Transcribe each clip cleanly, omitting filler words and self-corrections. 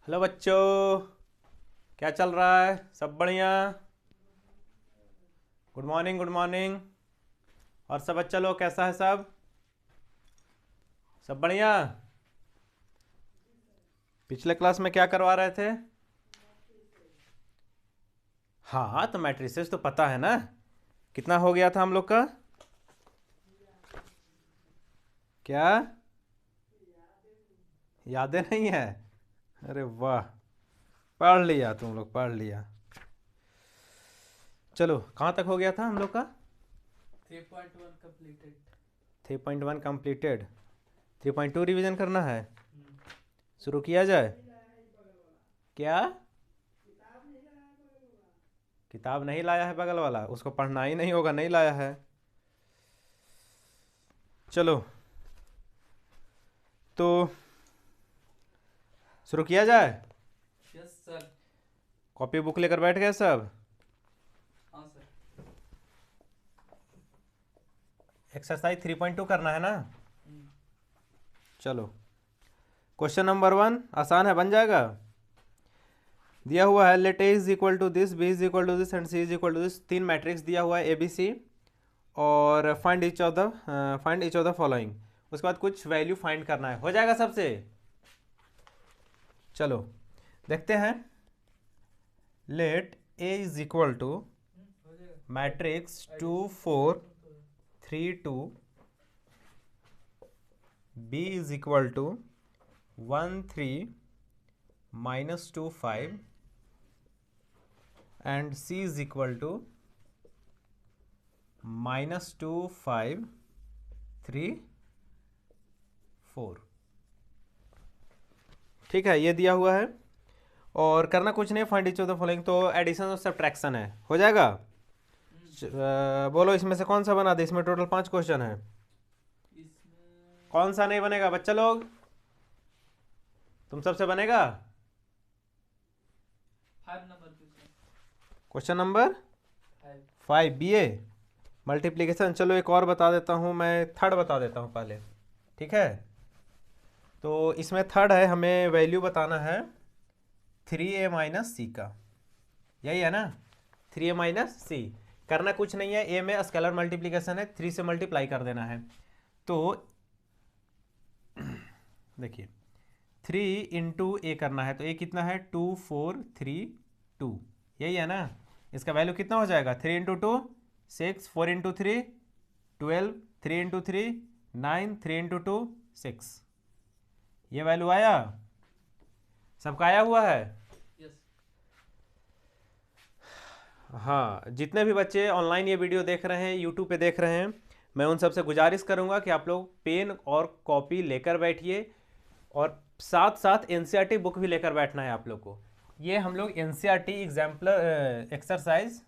Hello बच्चों, क्या चल रहा है? सब बढ़िया? Good morning, good morning. और सब बच्चा लोग कैसा है? सब बढ़िया? पिछले क्लास में क्या करवा रहे थे? हाँ, तो मैट्रिसेस तो पता है ना। कितना हो गया था हम लोग का? क्या यादें नहीं है? अरे वाह, पढ़ लिया तुम लोग, पढ़ लिया। चलो, कहाँ तक हो गया था हम लोग का? 3.1 completed. 3.1 कंप्लीटेड। 3.2 रिवीजन करना है। शुरू किया जाए? क्या? किताब नहीं लाया है बगल वाला? उसको पढ़ना ही नहीं होगा, नहीं लाया है। चलो, तो शुरू किया जाए। Yes sir. कॉपी बुक लेकर बैठ गए सब? हाँ सर. एक्सरसाइज 3.2 करना है ना? हम्म. चलो, क्वेश्चन नंबर 1 आसान है, बन जाएगा। दिया हुआ है let A is equal to this, B is equal to this and C is equal to this. तीन मैट्रिक्स दिया हुआ है ए बी सी, और find each of the following. उसके बाद कुछ वैल्यू फाइंड करना है। हो जाएगा सबसे? चलो देखते हैं। Let A is equal to हो जाएगा. मैट्रिक्स 2 Addition 4 subtraction तो है. 3 2, b is equal to 1 3 -2 5 and c is equal to -2 5 3 4। ठीक है, ये दिया हुआ है और करना कुछ नहीं। Find each of the following, तो एडिशन और सब्ट्रैक्शन है। हो जाएगा? बोलो इसमें से कौन सा बना दे। इसमें टोटल 5 क्वेश्चन है। इसमें कौन सा नहीं बनेगा बच्चा लोग? तुम सबसे बनेगा। 5 number question. Question number 5. 5 B a multiplication. चलो एक और बता देता हूँ, मैं थर्ड बता देता हूँ पहले। ठीक है, तो इसमें थर्ड है, हमें वैल्यू बताना है 3a माइनस सी का। यही है ना? 3a माइनस सी। करना कुछ नहीं है, a में स्केलर मल्टीप्लीकेशन है, 3 से मल्टीप्लाई कर देना है। तो देखिए 3 इंटू ए करना है, तो ए कितना है? 2 4 3 2। यही है ना? इसका वैल्यू कितना हो जाएगा? 3 इंटू 2 6, 4 इंटू 3 12, 3 इंटू 3 9, 3 इंटू 2 6। ये वैल्यू आया? सबका आया हुआ है? यस. हाँ, जितने भी बच्चे ऑनलाइन ये वीडियो देख रहे हैं, यूट्यूब पे देख रहे हैं, मैं उन सबसे गुजारिश करूंगा कि आप लोग पेन और कॉपी लेकर बैठिए, और साथ साथ एनसीईआरटी बुक भी लेकर बैठना है आप लोग को। ये हम लोग एनसीईआरटी एग्जाम्पलर एक्सरसाइज,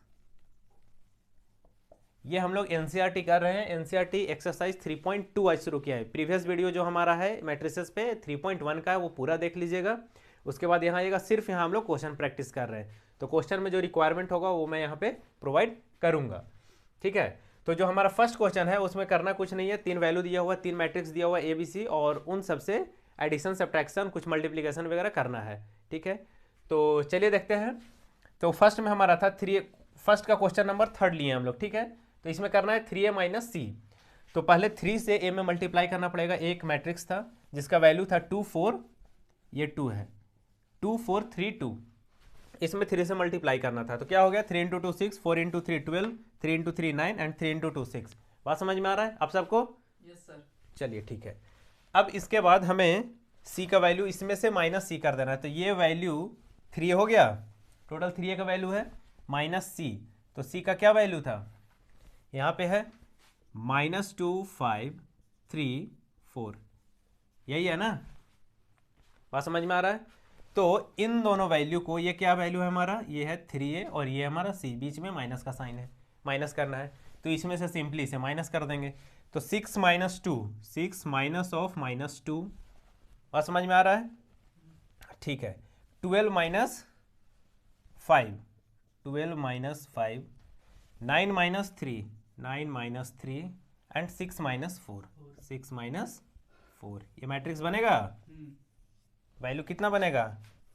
ये हम लोग एनसीईआरटी कर रहे हैं। एनसीईआरटी एक्सरसाइज 3.2 आज शुरू किया है। प्रीवियस वीडियो जो हमारा है मैट्रिसेस पे 3.1 का है, वो पूरा देख लीजिएगा। उसके बाद यहाँ आइएगा, सिर्फ यहाँ हम लोग क्वेश्चन प्रैक्टिस कर रहे हैं। तो क्वेश्चन में जो रिक्वायरमेंट होगा वो मैं यहाँ पे प्रोवाइड करूँगा। ठीक है, तो जो हमारा फर्स्ट क्वेश्चन है उसमें करना कुछ नहीं है। 3 वैल्यू दिया हुआ, 3 मैट्रिक्स दिया हुआ ए बी सी, और उन सबसे एडिशन सब्ट्रैक्शन कुछ मल्टीप्लीकेशन वगैरह करना है। ठीक है, तो चलिए देखते हैं। तो फर्स्ट में हमारा था 3, फर्स्ट का क्वेश्चन नंबर थर्ड लिए हम लोग। ठीक है, तो इसमें करना है 3a माइनस सी। तो पहले 3 से a में मल्टीप्लाई करना पड़ेगा। एक मैट्रिक्स था जिसका वैल्यू था 2 4, ये 2 है, 2 4 3 2। इसमें 3 से मल्टीप्लाई करना था, तो क्या हो गया? 3 into 2 6, 4 into 3 12, 3 into 3 9 and 3 into 2 6। बात समझ में आ रहा है आप सबको? Yes sir. चलिए ठीक है। अब इसके बाद हमें c का वैल्यू इसमें से माइनस सी कर देना है। तो ये वैल्यू 3 हो गया, टोटल 3a का वैल्यू है, माइनस सी। तो c का क्या वैल्यू था? यहाँ पे है -2 5 3 4। यही है ना? बात समझ में आ रहा है? तो इन दोनों वैल्यू को, ये क्या वैल्यू है हमारा? ये है 3a और ये हमारा c, बीच में माइनस का साइन है, माइनस करना है। तो इसमें से सिंपली से माइनस कर देंगे। तो 6 माइनस 2, 6 माइनस ऑफ -2। बात समझ में आ रहा है? ठीक है, 12 minus 5, 12 minus 5, 9 minus 3, 9 minus 3 and 6 minus 4, 6 minus 4। ये मैट्रिक्स बनेगा? वैल्यू कितना बनेगा?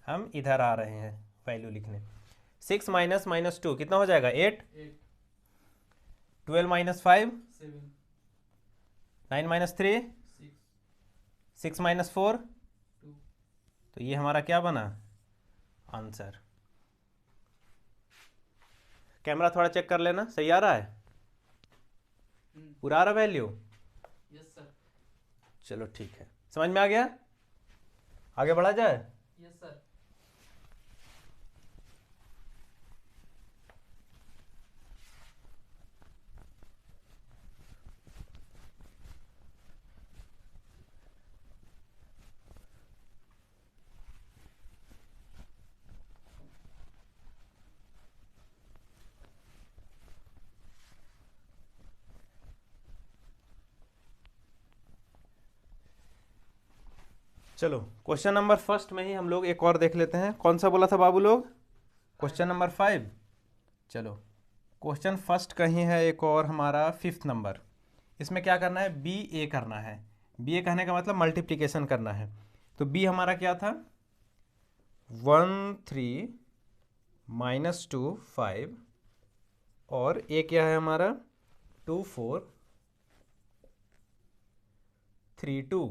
हम इधर आ रहे हैं वैल्यू लिखने। 6 माइनस माइनस 2 कितना हो जाएगा 8। 8 12 माइनस 5 7 9 माइनस 3 6 6 माइनस 4। 2 तो ये हमारा क्या बना आंसर। कैमरा थोड़ा चेक कर लेना, सही आ रहा है, पूरा आ रहा वैल्यू। Yes sir. चलो ठीक है, समझ में आ गया, आगे बढ़ा जाए। Yes sir. चलो क्वेश्चन नंबर फर्स्ट में ही हम लोग एक और देख लेते हैं। कौन सा बोला था बाबू लोग, क्वेश्चन नंबर 5। चलो क्वेश्चन फर्स्ट कहीं है एक और हमारा 5th नंबर। इसमें क्या करना है, बी ए करना है। बी ए कहने का मतलब मल्टीप्लिकेशन करना है। तो बी हमारा क्या था 1 3 माइनस 2 5 और ए क्या है हमारा 2 4 3 2।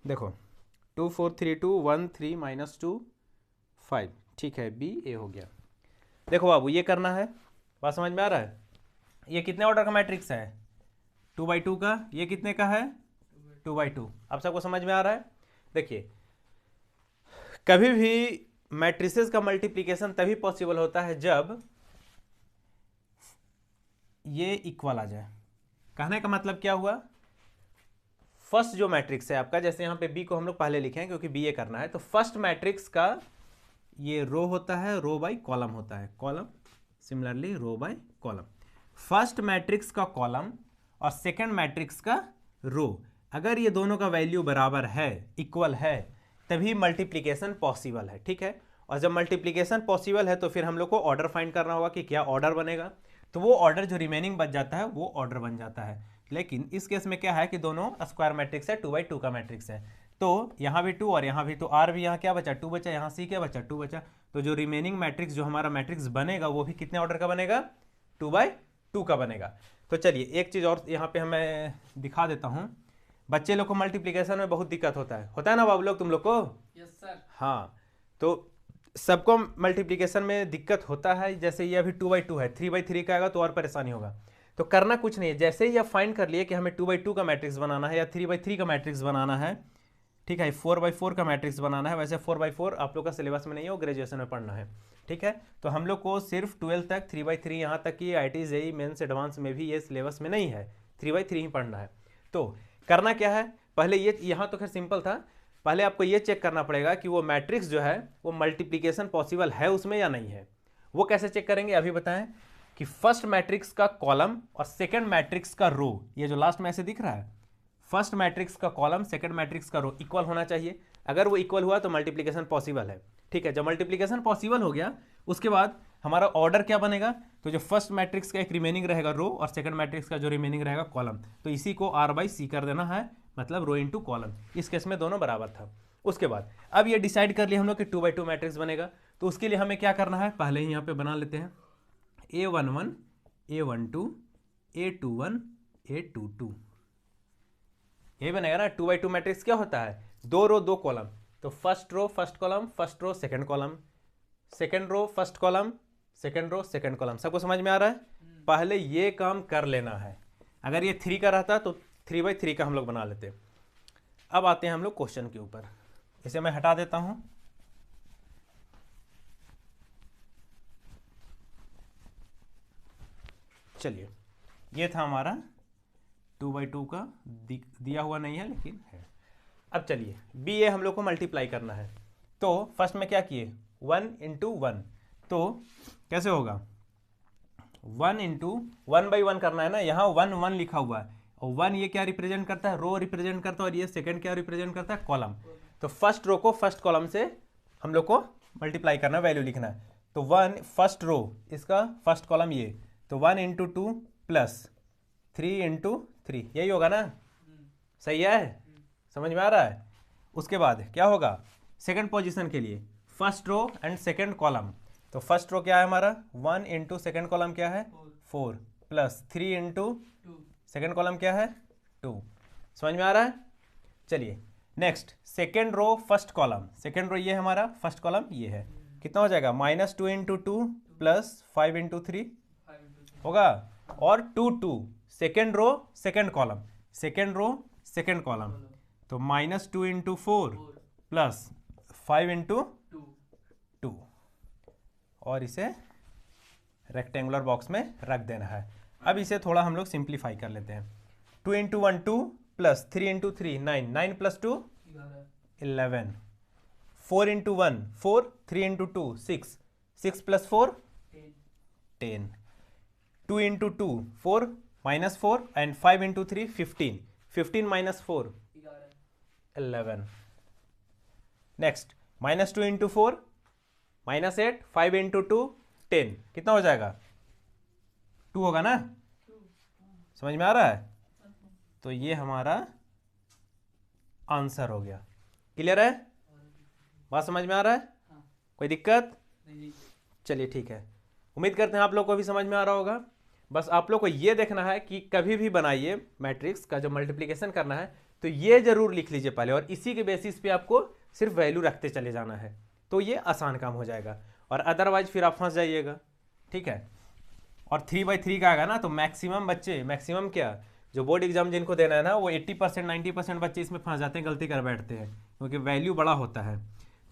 देखो 2 4 3 2 1 3 माइनस 2 5, ठीक है, बी ए हो गया। देखो बाबू ये करना है, बात समझ में आ रहा है। ये कितने ऑर्डर का मैट्रिक्स है 2/2 का, ये कितने का है 2/2। आप सबको समझ में आ रहा है। देखिए कभी भी मैट्रिसेस का मल्टीप्लिकेशन तभी पॉसिबल होता है जब ये इक्वल आ जाए। कहने का मतलब क्या हुआ, फर्स्ट जो मैट्रिक्स है आपका, जैसे यहाँ पे बी को हम लोग पहले लिखे हैं क्योंकि बी ए करना है, तो फर्स्ट मैट्रिक्स का ये रो होता है, रो बाय कॉलम होता है, column, similarly row by column. First matrix का कॉलम और सेकंड मैट्रिक्स का रो, अगर ये दोनों का वैल्यू बराबर है, इक्वल है, तभी मल्टीप्लिकेशन पॉसिबल है, ठीक है। और जब मल्टीप्लिकेशन पॉसिबल है तो फिर हम लोग को ऑर्डर फाइंड करना होगा कि क्या ऑर्डर बनेगा। तो वो ऑर्डर जो रिमेनिंग बच जाता है वो ऑर्डर बन जाता है। लेकिन इस केस में क्या है कि दोनों स्क्वायर मैट्रिक्स है, 2/2 का मैट्रिक्स है, तो यहाँ भी 2 और यहाँ भी, तो आर भी यहाँ क्या बचा 2 बचा, यहाँ सी क्या बचा 2 बचा। तो जो रिमेनिंग मैट्रिक्स जो हमारा मैट्रिक्स बनेगा वो भी कितने ऑर्डर का बनेगा 2/2 का बनेगा। तो चलिए एक चीज़ और यहाँ पे हमें दिखा देता हूँ। बच्चे लोग को मल्टीप्लिकेशन में बहुत दिक्कत होता है ना बाबू लोग, तुम लोग को। Yes sir. हाँ, तो सबको मल्टीप्लिकेशन में दिक्कत होता है। जैसे ये अभी 2/2 है, 3/3 का आएगा तो और परेशानी होगा। तो करना कुछ नहीं है, जैसे ही आप फाइंड कर लिए कि हमें 2/2 का मैट्रिक्स बनाना है या 3/3 का मैट्रिक्स बनाना है, ठीक है, 4/4 का मैट्रिक्स बनाना है। वैसे 4/4 आप लोग का सिलेबस में नहीं है, ग्रेजुएशन में पढ़ना है, ठीक है। तो हम लोग को सिर्फ 12 तक 3/3, यहाँ तक कि IIT JEE मेंस एडवांस में भी ये सिलेबस में नहीं है, 3/3 ही पढ़ना है। तो करना क्या है, पहले ये, यहाँ तो खैर सिंपल था, पहले आपको ये चेक करना पड़ेगा कि वो मैट्रिक्स जो है वो मल्टीप्लिकेशन पॉसिबल है उसमें या नहीं है। वो कैसे चेक करेंगे अभी बताएं, कि फर्स्ट मैट्रिक्स का कॉलम और सेकंड मैट्रिक्स का रो, ये जो लास्ट में ऐसे दिख रहा है, फर्स्ट मैट्रिक्स का कॉलम सेकंड मैट्रिक्स का रो इक्वल होना चाहिए। अगर वो इक्वल हुआ तो मल्टीप्लिकेशन पॉसिबल है, ठीक है। जब मल्टीप्लिकेशन पॉसिबल हो गया उसके बाद हमारा ऑर्डर क्या बनेगा, तो जो फर्स्ट मैट्रिक्स का एक रिमेनिंग रहेगा रो और सेकंड मैट्रिक्स का जो रिमेनिंग रहेगा कॉलम, तो इसी को R/C कर देना है, मतलब रो इंटू कॉलम। इस केस में दोनों बराबर था। उसके बाद अब ये डिसाइड कर लिया हम लोग कि 2/2 मैट्रिक्स बनेगा, तो उसके लिए हमें क्या करना है, पहले ही यहाँ पे बना लेते हैं A11 A12 A21 A22। ये बनेगा ना। 2/2 मैट्रिक्स क्या होता है, 2 रो 2 कॉलम, तो first row first column, first row second column, second row first column, second row second column. सबको समझ में आ रहा है। पहले ये काम कर लेना है। अगर ये 3 का रहता तो 3/3 का हम लोग बना लेते। अब आते हैं हम लोग क्वेश्चन के ऊपर, इसे मैं हटा देता हूं। चलिए ये था हमारा 2/2 का, दिया हुआ नहीं है लेकिन है। अब चलिए बी ए हम लोग को मल्टीप्लाई करना है, तो फर्स्ट में क्या किए 1 × 1, तो कैसे होगा 1 × 1/1 करना है ना। यहाँ 1 1 लिखा हुआ है और 1 ये क्या रिप्रेजेंट करता है, रो रिप्रेजेंट करता है, और ये सेकंड क्या रिप्रेजेंट करता है, कॉलम। तो फर्स्ट रो को फर्स्ट कॉलम से हम लोग को मल्टीप्लाई करना है, वैल्यू लिखना है। तो 1 फर्स्ट रो, इसका फर्स्ट कॉलम ये, तो 1 × 2 प्लस 3 × 3, यही होगा ना, सही है, समझ में आ रहा है। उसके बाद क्या होगा सेकंड पोजीशन के लिए first row and second column. तो फर्स्ट रो क्या है हमारा 1 इंटू सेकेंड कॉलम क्या है 4 प्लस 3 इंटू 2 सेकेंड कॉलम क्या है 2। समझ में आ रहा है। चलिए next second row first column, second row ये है हमारा, फर्स्ट कॉलम ये है, कितना हो जाएगा -2 इंटू 2 प्लस 5 इंटू 3 5 into 3 होगा, और 2 2 second row second column, second row second column, तो -2 इंटू 4 4 प्लस 5 इंटू 2 2, और इसे रेक्टेंगुलर बॉक्स में रख देना है। अब इसे थोड़ा हम लोग सिंप्लीफाई कर लेते हैं। 2 into 1 2 plus 3 into 3 9, 9 plus 2 11, 4 into 1 4, 3 into 2 6, 6 plus 4 10, 2 into 2 4 minus 4 and 5 into 3 15, 15 minus 4 11। Next -2 into 4 -8, 5 into 2 10, कितना हो जाएगा 2 होगा ना। समझ में आ रहा है। तो ये हमारा आंसर हो गया। क्लियर है, बात समझ में आ रहा है, कोई दिक्कत। चलिए ठीक है, उम्मीद करते हैं आप लोग को भी समझ में आ रहा होगा। बस आप लोग को ये देखना है कि कभी भी बनाइए मैट्रिक्स का जो मल्टीप्लिकेशन करना है तो ये जरूर लिख लीजिए पहले, और इसी के बेसिस पे आपको सिर्फ वैल्यू रखते चले जाना है, तो ये आसान काम हो जाएगा, और अदरवाइज फिर आप फंस जाइएगा। ठीक है, और 3/3 का आएगा ना तो मैक्सिमम बच्चे, मैक्सिमम क्या, जो बोर्ड एग्जाम जिनको देना है ना वो 80% 90% बच्चे इसमें फंस जाते हैं, गलती कर बैठते हैं, क्योंकि वैल्यू बड़ा होता है।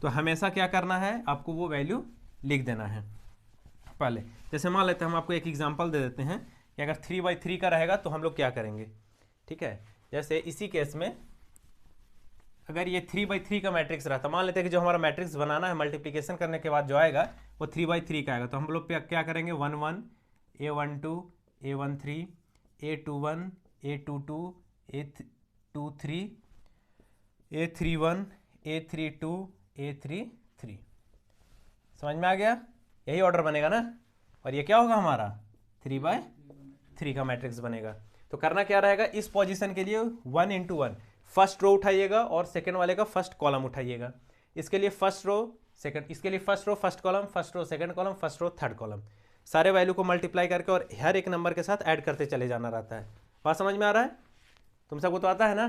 तो हमेशा क्या करना है, आपको वो वैल्यू लिख देना है पहले। जैसे मान लेते हैं, हम आपको एक एग्जांपल दे देते हैं कि अगर 3/3 का रहेगा तो हम लोग क्या करेंगे। ठीक है, जैसे इसी केस में अगर ये 3/3 का मैट्रिक्स रहता, मान लेते हैं कि जो हमारा मैट्रिक्स बनाना है मल्टीप्लिकेशन करने के बाद जो आएगा वो 3/3 का आएगा, तो हम लोग क्या करेंगे 1 1 A12 A13 A21 A22 A23 A31 A32 A33। समझ में आ गया, यही ऑर्डर बनेगा ना, और ये क्या होगा हमारा 3/3 का मैट्रिक्स बनेगा। तो करना क्या रहेगा, इस पोजीशन के लिए 1 इंटू 1 फर्स्ट रो उठाइएगा और सेकंड वाले का फर्स्ट कॉलम उठाइएगा। इसके लिए फर्स्ट रो सेकंड, इसके लिए first row first column, first row second column, first row third column, सारे वैल्यू को मल्टीप्लाई करके और हर एक नंबर के साथ ऐड करते चले जाना रहता है। बात समझ में आ रहा है, तुम सबको तो आता है ना।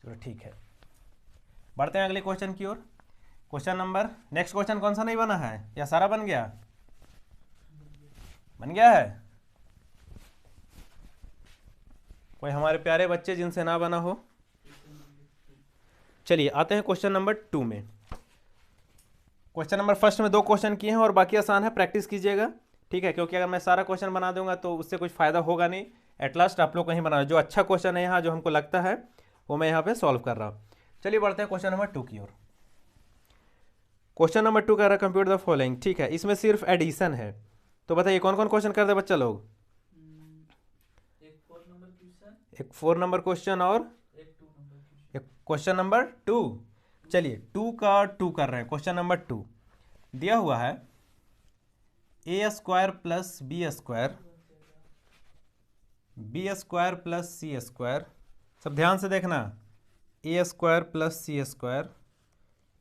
चलो ठीक है, बढ़ते हैं अगले क्वेश्चन की ओर। क्वेश्चन नंबर, नेक्स्ट क्वेश्चन कौन सा नहीं बना है, या सारा बन गया, बन गया है। कोई हमारे प्यारे बच्चे जिनसे ना बना हो। चलिए आते हैं क्वेश्चन नंबर 2 में। क्वेश्चन नंबर फर्स्ट में 2 क्वेश्चन किए हैं और बाकी आसान है, प्रैक्टिस कीजिएगा। ठीक है, क्योंकि अगर मैं सारा क्वेश्चन बना दूंगा तो उससे कुछ फायदा होगा नहीं। एट लास्ट आप लोग कहीं बना, जो अच्छा क्वेश्चन है यहाँ जो हमको लगता है वो मैं यहाँ पे सॉल्व कर रहा हूँ। चलिए बढ़ते हैं क्वेश्चन नंबर 2 की ओर। क्वेश्चन नंबर 2 कह रहा है कंप्यूट द फॉलोइंग। ठीक है, इसमें सिर्फ एडिशन है, तो बताइए कौन कौन क्वेश्चन कर दे बच्चा लोग। एक 4 नंबर क्वेश्चन और एक क्वेश्चन नंबर 2। चलिए 2 का 2 कर रहे हैं। क्वेश्चन नंबर 2 दिया हुआ है a² plus b² b² plus c²। सब ध्यान से देखना, a² plus c²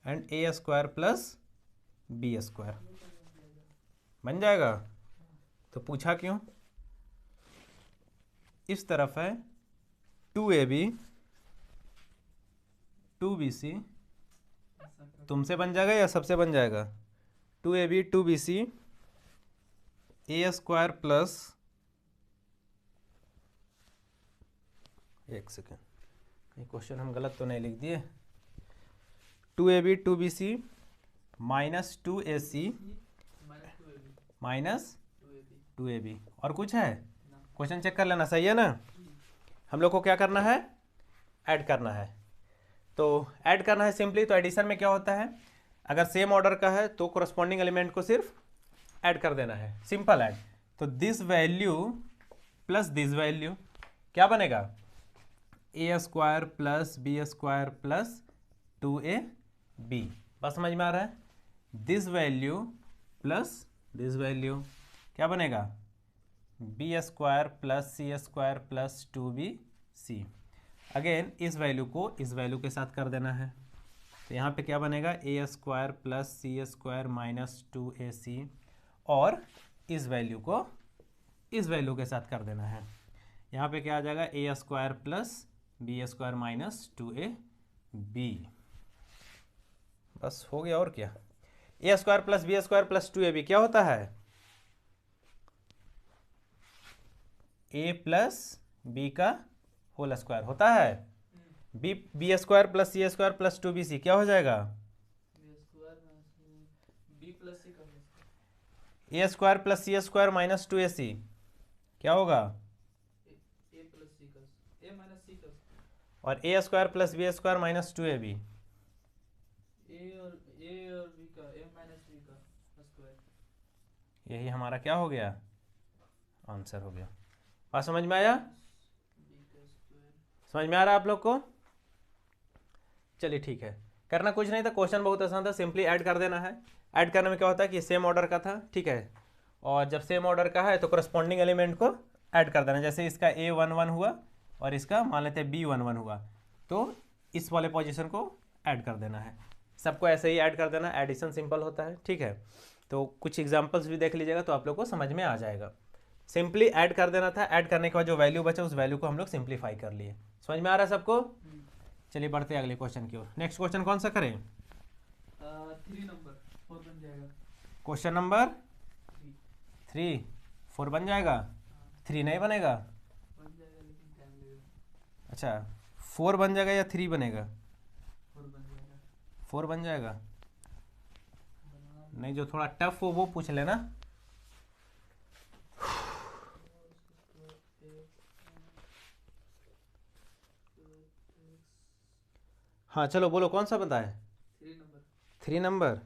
and a² plus b²। बन जाएगा। तो पूछा क्यों, इस तरफ है 2ab 2bc, तुमसे बन जाएगा या सबसे बन जाएगा, 2ab 2bc a² प्लस, एक सेकेंड ये क्वेश्चन हम गलत तो नहीं लिख दिए, 2ab 2bc minus 2ac minus 2ab। और कुछ है, क्वेश्चन चेक कर लेना, सही है ना। हम लोग को क्या करना है, ऐड करना है। तो ऐड करना है सिंपली, तो एडिशन में क्या होता है, अगर सेम ऑर्डर का है तो कोरस्पॉन्डिंग एलिमेंट को सिर्फ ऐड कर देना है, सिंपल ऐड। तो this value plus this value क्या बनेगा, a² plus b² plus 2ab। बस समझ में आ रहा है, this value plus this value क्या बनेगा, b² plus c² plus 2bc। Again इस वैल्यू को इस वैल्यू के साथ कर देना है, तो यहाँ पे क्या बनेगा, ए square plus C square minus 2ac, और इस वैल्यू को इस वैल्यू के साथ कर देना है। यहाँ पे क्या आ जाएगा, A square plus B square minus 2ab। बस हो गया, और क्या। A square plus B square plus 2ab क्या होता है, ए प्लस बी का होल स्क्वायर होता है। B square plus C square plus 2bc क्या हो जाएगा, बी प्लस सी का A square plus C square minus 2ac क्या होगा, ए प्लस सी का ए माइनस सी का, और A square plus B square minus 2ab, A और बी का ए माइनस बी का स्क्वायर। यही हमारा क्या हो गया, आंसर हो गया। बात समझ में आया, बी का स्क्वायर। समझ में आ रहा है आप लोग को। चलिए ठीक है, करना कुछ नहीं था, क्वेश्चन बहुत आसान था, सिंपली ऐड कर देना है। ऐड करने में क्या होता है कि सेम ऑर्डर का था, ठीक है, और जब सेम ऑर्डर का है तो करस्पॉन्डिंग एलिमेंट को ऐड कर देना। जैसे इसका A11 हुआ और इसका मान लेते हैं B11 हुआ, तो इस वाले पोजीशन को ऐड कर देना है। सबको ऐसे ही ऐड कर देना, एडिशन सिंपल होता है, ठीक है। तो कुछ एग्जाम्पल्स भी देख लीजिएगा तो आप लोग को समझ में आ जाएगा। सिंपली ऐड कर देना था, ऐड करने के बाद जो वैल्यू बचा उस वैल्यू को हम लोग सिंप्लीफाई कर लिए। समझ में आ रहा है सबको। चलिए बढ़ते हैं अगले क्वेश्चन की ओर। नेक्स्ट क्वेश्चन कौन सा करें, 3 नंबर 4 बन जाएगा। क्वेश्चन नंबर 3 3 4 बन जाएगा, 3 नहीं बनेगा। बन जाएगा लेकिन टाइम लगेगा। अच्छा 4 बन जाएगा या 3 बनेगा, 4 बन जाएगा। 4 बन जाएगा। बनाना नहीं, जो थोड़ा टफ हो वो पूछ लेना। हाँ चलो बोलो कौन सा बताए, 3 नंबर। 3 नंबर।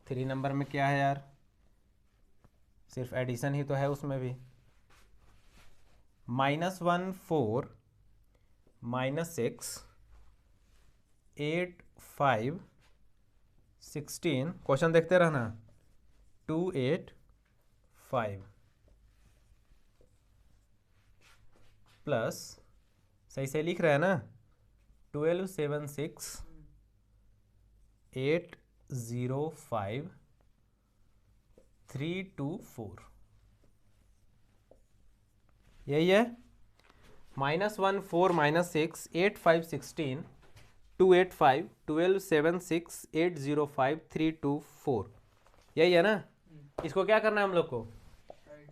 3 नंबर में क्या है यार, सिर्फ एडिशन ही तो है उसमें भी। -1 4 -6 8 5 16, क्वेश्चन देखते रहना, 2 8 5 प्लस, सही से लिख रहे हैं ना, 12 7 6 8 0 5 3 2 4, यही है। -1 4 -6 8 5 16 2 8 5 12 7 6 8 0 5 3 2 4, यही है ना। इसको क्या करना है हम लोग को,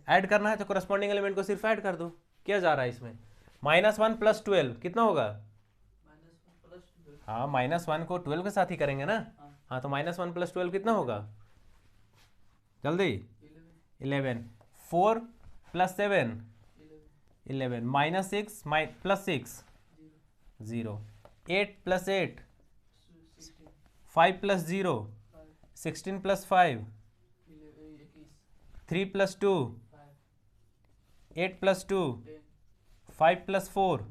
ऐड करना है, तो करस्पॉन्डिंग एलिमेंट को सिर्फ ऐड कर दो। क्या जा रहा है इसमें, -1 + 12 कितना होगा, -1 प्लस 12। हाँ -1 को 12 के साथ ही करेंगे ना। हाँ तो -1 + 12 कितना होगा, जल्दी 11 4 + 7 11 -6 + 6 0 8 + 8 5 + 0 16 + 5 3 + 2 8 + 2 5 + 4।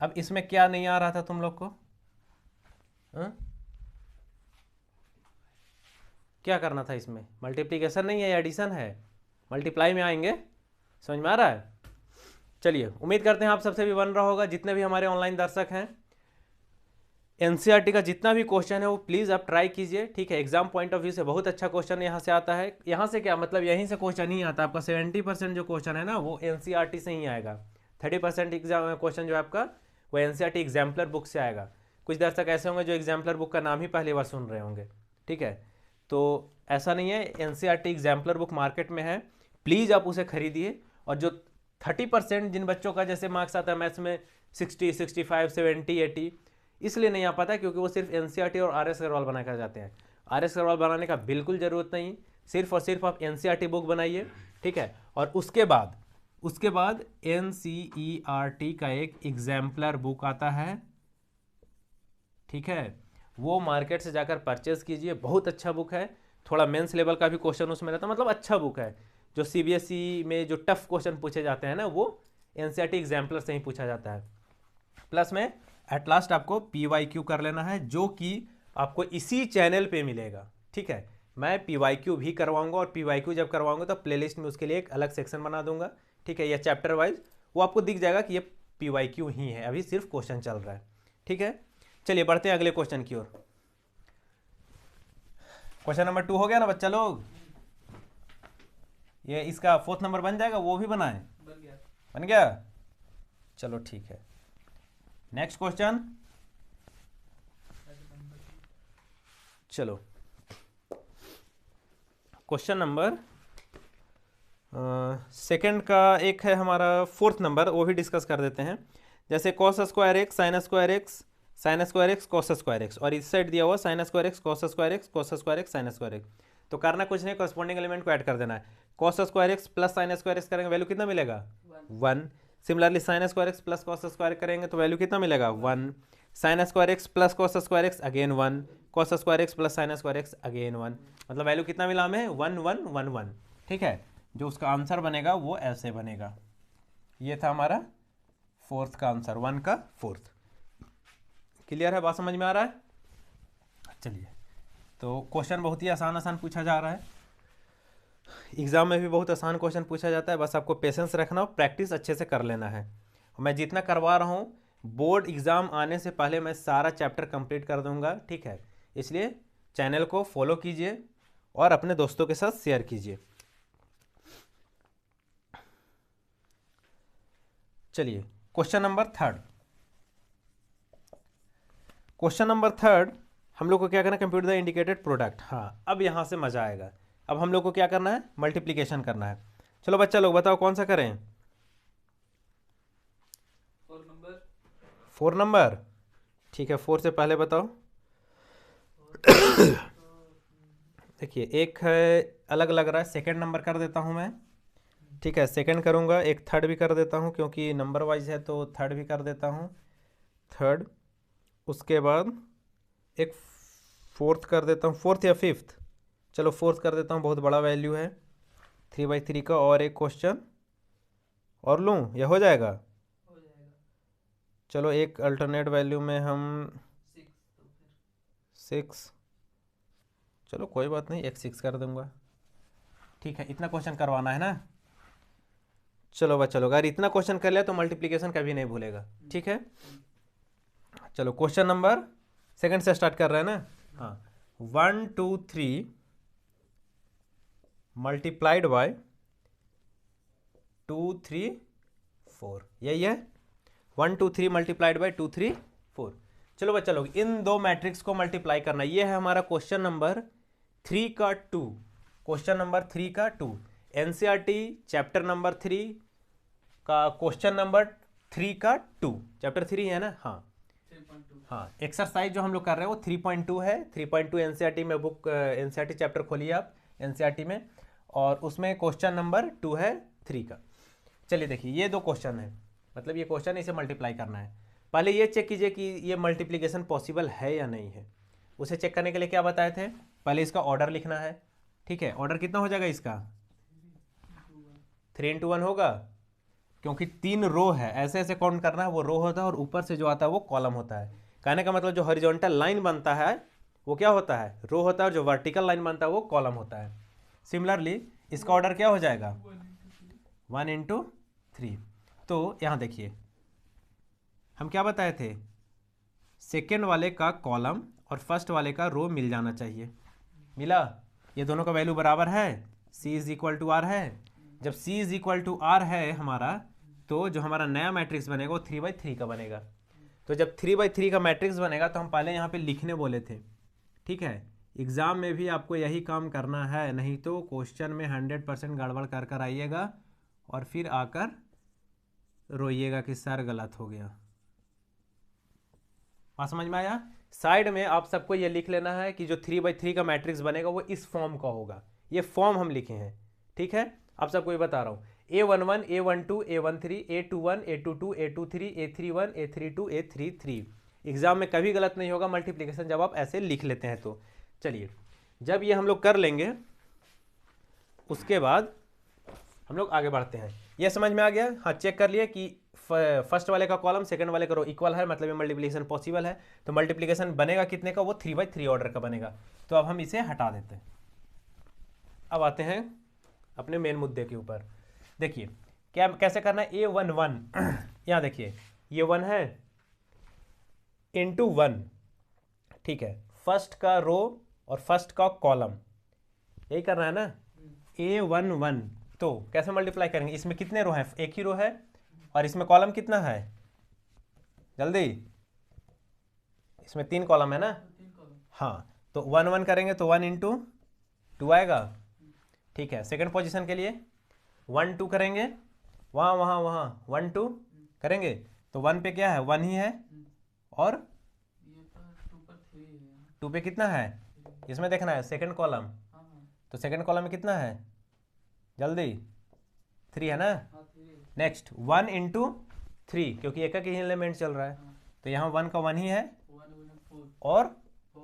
अब इसमें क्या नहीं आ रहा था तुम लोग को, क्या करना था इसमें, मल्टीप्लिकेशन नहीं है, एडिशन है, मल्टीप्लाई में आएंगे। समझ में आ रहा है। चलिए उम्मीद करते हैं आप सबसे भी बन रहा होगा, जितने भी हमारे ऑनलाइन दर्शक हैं। एनसीईआरटी का जितना भी क्वेश्चन है वो प्लीज़ आप ट्राई कीजिए, ठीक है। एग्जाम पॉइंट ऑफ व्यू से बहुत अच्छा क्वेश्चन यहाँ से आता है। यहाँ से क्या मतलब, यहीं से क्वेश्चन ही आता है। आपका 70% जो क्वेश्चन है ना वो एनसीईआरटी से ही आएगा। 30% एग्जाम क्वेश्चन जो है आपका वो एनसीईआरटी एग्जाम्पलर बुक से आएगा। कुछ दर्शक ऐसे होंगे जो एग्जाम्पलर बुक का नाम ही पहली बार सुन रहे होंगे, ठीक है। तो ऐसा नहीं है, एनसीईआरटी एग्जाम्पलर बुक मार्केट में है, प्लीज़ आप उसे खरीदिए। और जो 30% जिन बच्चों का जैसे मार्क्स आता है मैथ्स में 60 65 70 80, इसलिए नहीं आ पाता क्योंकि वो सिर्फ एनसीईआरटी और आरएस अग्रवाल बना कर जाते हैं। आरएस अग्रवाल बनाने का बिल्कुल ज़रूरत नहीं, सिर्फ और सिर्फ आप एनसीईआरटी बुक बनाइए, ठीक है। और उसके बाद एनसीईआरटी का एक एग्जाम्पलर बुक आता है, ठीक है, वो मार्केट से जाकर परचेज कीजिए। बहुत अच्छा बुक है, थोड़ा मेंस लेवल का भी क्वेश्चन उसमें रहता है, मतलब अच्छा बुक है। जो सीबीएसई में जो टफ क्वेश्चन पूछे जाते हैं ना वो एनसीईआरटी एग्जाम्पलर से ही पूछा जाता है। प्लस में एट लास्ट आपको पीवाईक्यू कर लेना है, जो कि आपको इसी चैनल पे मिलेगा, ठीक है। मैं पीवाईक्यू भी करवाऊंगा, और पीवाईक्यू जब करवाऊंगा तो प्लेलिस्ट में उसके लिए एक अलग सेक्शन बना दूंगा, ठीक है, या चैप्टर वाइज वो आपको दिख जाएगा कि ये पीवाईक्यू ही है, अभी सिर्फ क्वेश्चन चल रहा है, ठीक है। चलिए बढ़ते हैं अगले क्वेश्चन की ओर। क्वेश्चन नंबर 2 हो गया ना बच्चा लोग? ये इसका 4th नंबर बन जाएगा, वो भी बनाए? बन गया। बन गया, चलो ठीक है। नेक्स्ट क्वेश्चन, चलो क्वेश्चन नंबर सेकंड का एक है हमारा 4th नंबर, वो भी डिस्कस कर देते हैं। जैसे cos square x sine square x sine square x cos square x, और इस साइड दिया हुआ sine square x cos square x cos square x sine square x. तो करना कुछ नहीं, कॉरस्पॉन्डिंग एलिमेंट को ऐड कर देना है। Cos square x plus sine square x करेंगे, वैल्यू कितना मिलेगा? 1। Similarly sine square x plus cos square करेंगे तो वैल्यू कितना मिलेगा? 1। Sine square x plus cos square x again 1, cos square x plus sine square x again 1, मतलब value कितना मिला हमें? 1 1 1 1। ठीक है, जो उसका आंसर बनेगा वो ऐसे बनेगा। ये था हमारा 4th का आंसर, 1 का 4th। क्लियर है, बात समझ में आ रहा है? चलिए, तो क्वेश्चन बहुत ही आसान आसान पूछा जा रहा है, एग्जाम में भी बहुत आसान क्वेश्चन पूछा जाता है। बस आपको पेशेंस रखना और प्रैक्टिस अच्छे से कर लेना है। मैं जितना करवा रहा हूँ, बोर्ड एग्ज़ाम आने से पहले मैं सारा चैप्टर कंप्लीट कर दूंगा, ठीक है? इसलिए चैनल को फॉलो कीजिए और अपने दोस्तों के साथ शेयर कीजिए। चलिए क्वेश्चन नंबर 3। क्वेश्चन नंबर 3 हम लोग को क्या करना है? Compute the indicated product. हाँ, अब यहाँ से मजा आएगा। अब हम लोग को क्या करना है? मल्टीप्लिकेशन करना है। चलो बच्चा लोग बताओ कौन सा करें? 4 नंबर, ठीक है। 4 से पहले बताओ। देखिए, एक है अलग लग रहा है, सेकंड नंबर कर देता हूँ मैं, ठीक है? सेकंड करूँगा, एक थर्ड भी कर देता हूँ क्योंकि नंबर वाइज है, तो थर्ड भी कर देता हूँ, थर्ड। उसके बाद एक 4th कर देता हूँ, 4th या 5th, चलो 4th कर देता हूँ, बहुत बड़ा वैल्यू है 3/3 का। और एक क्वेश्चन और लूँ या हो जाएगा? चलो एक अल्टरनेट वैल्यू में हम 6, चलो कोई बात नहीं, एक 6 कर दूंगा, ठीक है? इतना क्वेश्चन करवाना है ना? चलो बच्चा लोग, अगर इतना क्वेश्चन कर लिया तो मल्टीप्लिकेशन कभी नहीं भूलेगा, ठीक है? चलो क्वेश्चन नंबर सेकंड से स्टार्ट कर रहे हैं ना? हाँ, 1 2 3 मल्टीप्लाइड बाय 2 3 4, यही है। 1 2 3 मल्टीप्लाइड बाय 2 3 4। चलो बच्चा लोग, इन दो मैट्रिक्स को मल्टीप्लाई करना, ये है हमारा क्वेश्चन नंबर 3 का 2। क्वेश्चन नंबर 3 का 2, एनसीईआरटी चैप्टर नंबर 3 का क्वेश्चन नंबर 3 का 2, चैप्टर 3 है ना? हाँ 3.2। हाँ, एक्सरसाइज जो हम लोग कर रहे हैं वो 3.2 है। 3.2 एनसीईआरटी में बुक, एनसीईआरटी चैप्टर खोलिए आप एनसीईआरटी में, और उसमें क्वेश्चन नंबर 2 है 3 का। चलिए देखिए, ये दो क्वेश्चन है, मतलब ये क्वेश्चन, इसे मल्टीप्लाई करना है। पहले ये चेक कीजिए कि ये मल्टीप्लिकेशन पॉसिबल है या नहीं है। उसे चेक करने के लिए क्या बताए थे? पहले इसका ऑर्डर लिखना है, ठीक है? ऑर्डर कितना हो जाएगा इसका? 3 into 1 होगा, क्योंकि 3 रो है, ऐसे ऐसे काउंट करना है। वो रो होता है और ऊपर से जो आता है वो कॉलम होता है। कहने का मतलब जो हॉरिजॉन्टल लाइन बनता है वो क्या होता है? रो होता है, और जो वर्टिकल लाइन बनता है वो कॉलम होता है। सिमिलरली इसका ऑर्डर क्या हो जाएगा? 1 into 3। तो यहाँ देखिए, हम क्या बताए थे? सेकेंड वाले का कॉलम और फर्स्ट वाले का रो मिल जाना चाहिए। मिला? ये दोनों का वैल्यू बराबर है, C is equal to R है। जब C is equal to R है हमारा, तो जो हमारा नया मैट्रिक्स बनेगा वो 3/3 का बनेगा। तो जब 3/3 का मैट्रिक्स बनेगा तो हम पहले यहाँ पे लिखने बोले थे, ठीक है? एग्ज़ाम में भी आपको यही काम करना है, नहीं तो क्वेश्चन में 100% गड़बड़ कर कर आइएगा और फिर आकर रोइएगा कि सर गलत हो गया। बात समझ में आया? साइड में आप सबको ये लिख लेना है कि जो 3/3 का मैट्रिक्स बनेगा वो इस फॉर्म का होगा। ये फॉर्म हम लिखे हैं, ठीक है? आप सबको ये बता रहा हूँ, A11 A12 A13 A21 A22 A23 A31 A32 A33। Exam में कभी गलत नहीं होगा मल्टीप्लिकेशन जब आप ऐसे लिख लेते हैं तो। चलिए, जब ये हम लोग कर लेंगे उसके बाद हम लोग आगे बढ़ते हैं। ये समझ में आ गया? हाँ, चेक कर लिए कि फर्स्ट वाले का कॉलम सेकंड वाले का रो इक्वल है, मतलब ये मल्टीप्लिकेशन पॉसिबल है। तो मल्टीप्लिकेशन बनेगा कितने का? वो 3/3 ऑर्डर का बनेगा। तो अब हम इसे हटा देते हैं। अब आते हैं अपने मेन मुद्दे के ऊपर। देखिए क्या कैसे करना है। A11 यहाँ देखिए, ये 1 है इंटू 1, ठीक है, फर्स्ट का रो और फर्स्ट का कॉलम, यही करना है ना। A11 तो कैसे मल्टीप्लाई करेंगे, इसमें कितने रो हैं, एक ही रो है, और इसमें कॉलम कितना है, जल्दी, इसमें 3 कॉलम है ना। 3 कॉलम। हाँ, तो 1 1 करेंगे तो 1 इंटू 2 आएगा, ठीक है। सेकंड पोजीशन के लिए 1 2 करेंगे, वहाँ वहाँ वहाँ 1 2 करेंगे तो 1 पे क्या है, 1 ही है, और ये पर 2 पर 3 है। 2 पे कितना है, इसमें देखना है सेकंड कॉलम, हाँ हाँ तो सेकंड कॉलम में कितना है, जल्दी 3 है ना। हाँ 3 नेक्स्ट 1 इंटू 3, क्योंकि एक ही एलिमेंट चल रहा है, तो यहाँ 1 का 1 ही है, 1 1 4 और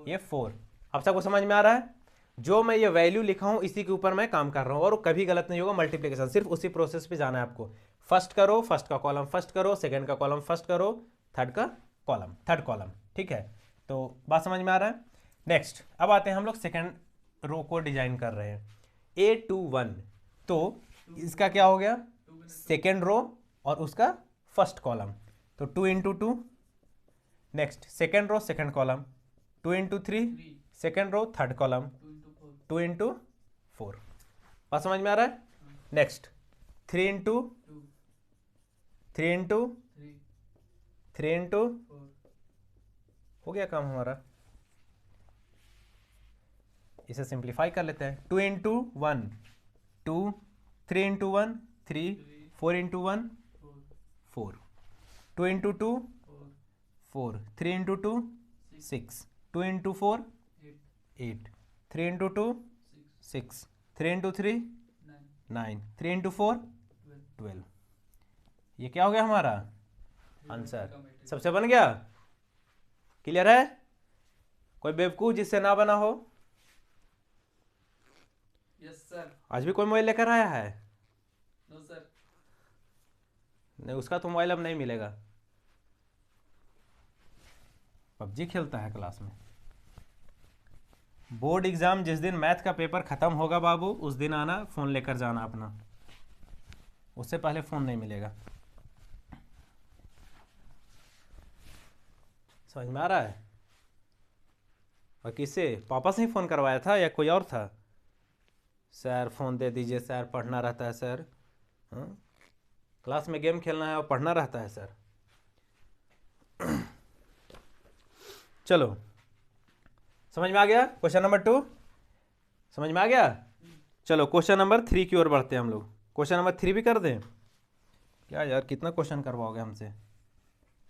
ये 4। अब सबको समझ में आ रहा है, जो मैं ये वैल्यू लिखा हूँ इसी के ऊपर मैं काम कर रहा हूँ, और कभी गलत नहीं होगा मल्टीप्लिकेशन, सिर्फ उसी प्रोसेस पे जाना है आपको। फर्स्ट करो, फर्स्ट का कॉलम फर्स्ट करो, सेकंड का कॉलम फर्स्ट करो, थर्ड का कॉलम थर्ड कॉलम, ठीक है। तो बात समझ में आ रहा है। नेक्स्ट अब आते हैं हम लोग सेकंड रो को डिजाइन कर रहे हैं, A21, तो इसका क्या हो गया, सेकेंड रो और उसका फर्स्ट कॉलम, तो 2 into 2, next second row second column, 2 into 3 second row third column, 2 into 4। बात समझ में आ रहा है। नेक्स्ट 3 इंटू 2 3 इंटू 3 3 इंटू 4 हो गया काम हमारा। इसे सिंप्लीफाई कर लेते हैं, 2 into 1 2, 3 into 1 3, 4 into 1 4, 2 into 2 4, 3 into 2 6, 2 into 4 8, 3 into 2 6, 3 into 3 9, 3 into 4 12। ये क्या हो गया हमारा आंसर, सबसे बन गया। क्लियर है, कोई बेवकूफ जिससे ना बना हो। Yes sir. आज भी कोई मोबाइल लेकर आया है, नो सर। नहीं उसका तो मोबाइल अब नहीं मिलेगा, पबजी खेलता है क्लास में। बोर्ड एग्जाम जिस दिन मैथ का पेपर खत्म होगा बाबू, उस दिन आना, फोन लेकर जाना अपना, उससे पहले फोन नहीं मिलेगा। समझ में आ रहा है। और किससे, पापा से ही फोन करवाया था या कोई और था, सर फोन दे दीजिए सर, पढ़ना रहता है सर। हाँ? क्लास में गेम खेलना है और पढ़ना रहता है सर। चलो समझ में आ गया, क्वेश्चन नंबर 2 समझ में आ गया। चलो क्वेश्चन नंबर 3 की ओर बढ़ते हैं हम लोग। क्वेश्चन नंबर 3 भी कर दें क्या यार, कितना क्वेश्चन करवाओगे हमसे।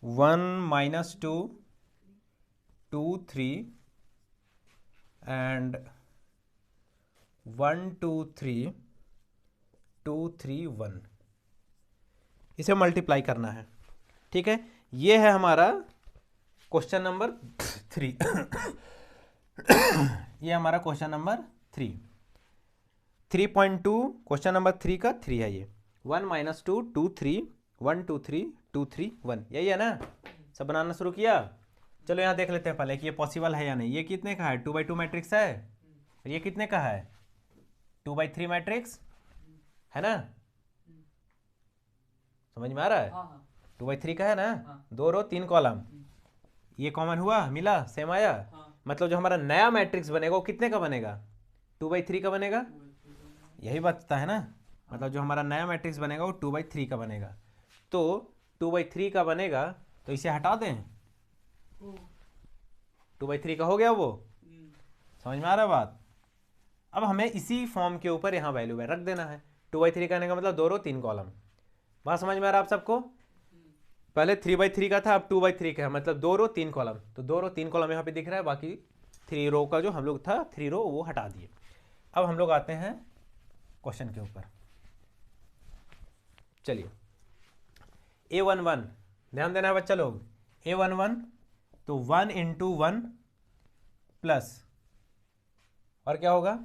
1 - 2 2 3 एंड 1 2 3 2 3 1, इसे मल्टीप्लाई करना है, ठीक है। ये है हमारा क्वेश्चन नंबर 3। ये हमारा क्वेश्चन नंबर 3 3.2, क्वेश्चन नंबर 3 का 3 है ये। 1 - 2 2 3 1 2 3 2 3 1, यही है ना। सब बनाना शुरू किया। चलो यहाँ देख लेते हैं पहले कि ये पॉसिबल है या नहीं। ये कितने का है, 2/2 मैट्रिक्स है, और ये कितने का है, 2/3 मैट्रिक्स है ना। समझ में आ रहा है, हाँ हाँ 2/3 का है ना, हाँ। 2 रो 3 कॉलम, ये कॉमन हुआ, मिला, सेम आया। हाँ। मतलब जो हमारा नया मैट्रिक्स बनेगा वो कितने का बनेगा, 2/3 का बनेगा, यही बचता है ना। मतलब जो हमारा नया मैट्रिक्स बनेगा वो 2/3 का बनेगा। तो 2/3 का बनेगा तो इसे हटा दें, 2/3 का हो गया वो। समझ में आ रहा है बात। अब हमें इसी फॉर्म के ऊपर यहाँ वैल्यू रख देना है। 2/3 करने का मतलब 2 रो 3 कॉलम। बात समझ में आ रहा है आप सबको। पहले 3/3 का था, अब 2/3 का है, मतलब 2 रो 3 कॉलम। तो 2 रो 3 कॉलम यहाँ पे दिख रहा है, बाकी 3 रो का जो हम लोग था 3 रो वो हटा दिए। अब हम लोग आते हैं क्वेश्चन के ऊपर। चलिए A11 ध्यान देना है बच्चा लोग। A11 तो 1 × 1 प्लस, और क्या होगा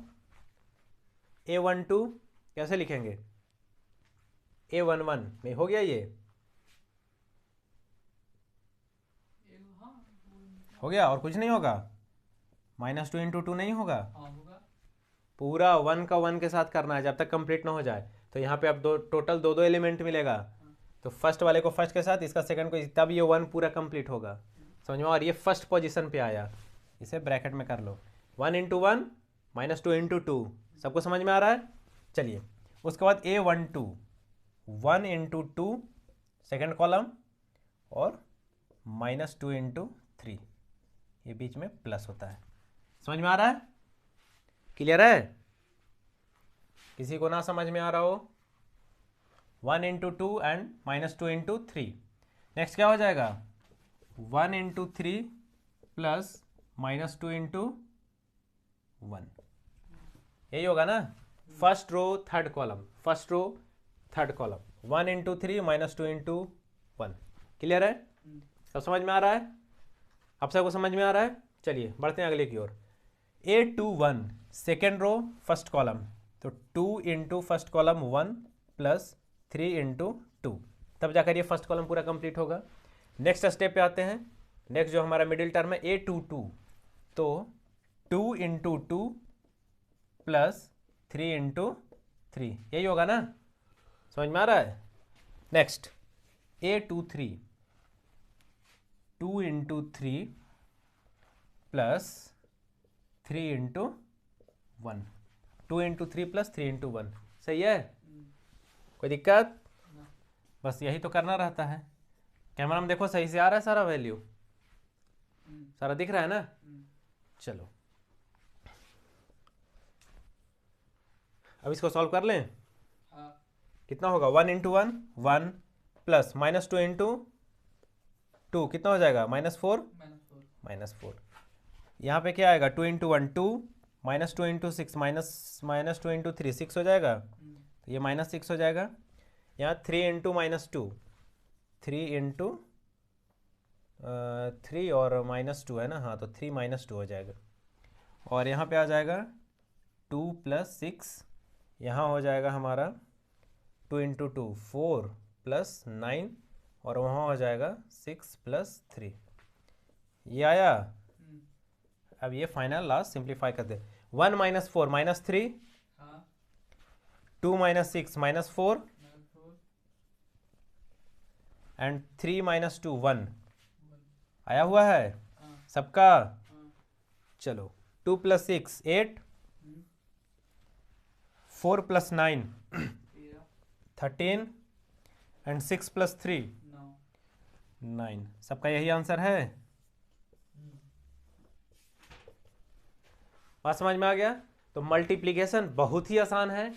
A12, कैसे लिखेंगे, A11 में हो गया ये, हो गया, और कुछ नहीं होगा। -2 × 2 नहीं होगा, होगा। पूरा 1 का 1 के साथ करना है जब तक कंप्लीट ना हो जाए। तो यहाँ पे अब टोटल 2 एलिमेंट मिलेगा। तो फर्स्ट वाले को फर्स्ट के साथ, इसका सेकंड को, तब ये 1 पूरा कंप्लीट होगा। समझ में। और ये फर्स्ट पोजीशन पे आया, इसे ब्रैकेट में कर लो, 1 इंटू 1 माइनस 2 इंटू 2, सबको समझ में आ रहा है। चलिए उसके बाद A12 1 इंटू 2 सेकेंड कॉलम और माइनस 2 इंटू 3, ये बीच में प्लस होता है। समझ में आ रहा है, क्लियर है? किसी को ना समझ में आ रहा हो, 1 into 2 and minus 2 into 3। Next क्या हो जाएगा, 1 इंटू 3 प्लस माइनस 2 इंटू 1, यही होगा ना। First row third column, first row third column, 1 into 3 minus 2 into 1। Clear है, सब समझ में आ रहा है? आप सबको समझ में आ रहा है? चलिए बढ़ते हैं अगले की ओर। A21 second row first column, तो 2 into first column 1 plus 3 into 2, तब जाकर ये फर्स्ट कॉलम पूरा कंप्लीट होगा। नेक्स्ट स्टेप पे आते हैं। नेक्स्ट जो हमारा मिडिल टर्म है A22, तो 2 इंटू 2 प्लस 3 इंटू 3, यही होगा ना, समझ में आ रहा है? Next A23 2 into 3 plus 3 into 1, 2 into 3 plus 3 into 1, सही है? कोई दिक्कत? बस यही तो करना रहता है। कैमरा में देखो सही से आ रहा है सारा वैल्यू, सारा दिख रहा है ना। चलो अब इसको सॉल्व कर लें। कितना होगा, 1 इंटू 1 1 प्लस माइनस 2 इंटू 2 कितना हो जाएगा, -4, -4। यहाँ पे क्या आएगा, 2 into 1 2, minus 2 into 6 minus 2 into 3 6 हो जाएगा, तो ये -6 हो जाएगा। यहाँ 3 इंटू -2 3 इंटू 3 और -2 है ना, हाँ, तो 3 -2 हो जाएगा। और यहाँ पे आ जाएगा 2 प्लस 6, यहाँ हो जाएगा हमारा 2 इंटू 2 4 प्लस 9, और वहाँ हो जाएगा 6 प्लस 3, ये आया। अब ये फाइनल लास्ट सिंप्लीफाई कर दे, 1 माइनस 4 -3, 2 माइनस 6 -4 एंड 3 माइनस 2 1, आया हुआ है सबका। चलो 2 प्लस 6 8, 4 प्लस 9 13 एंड 6 प्लस 3 9, सबका यही आंसर है। बात समझ में आ गया? तो मल्टीप्लिकेशन बहुत ही आसान है।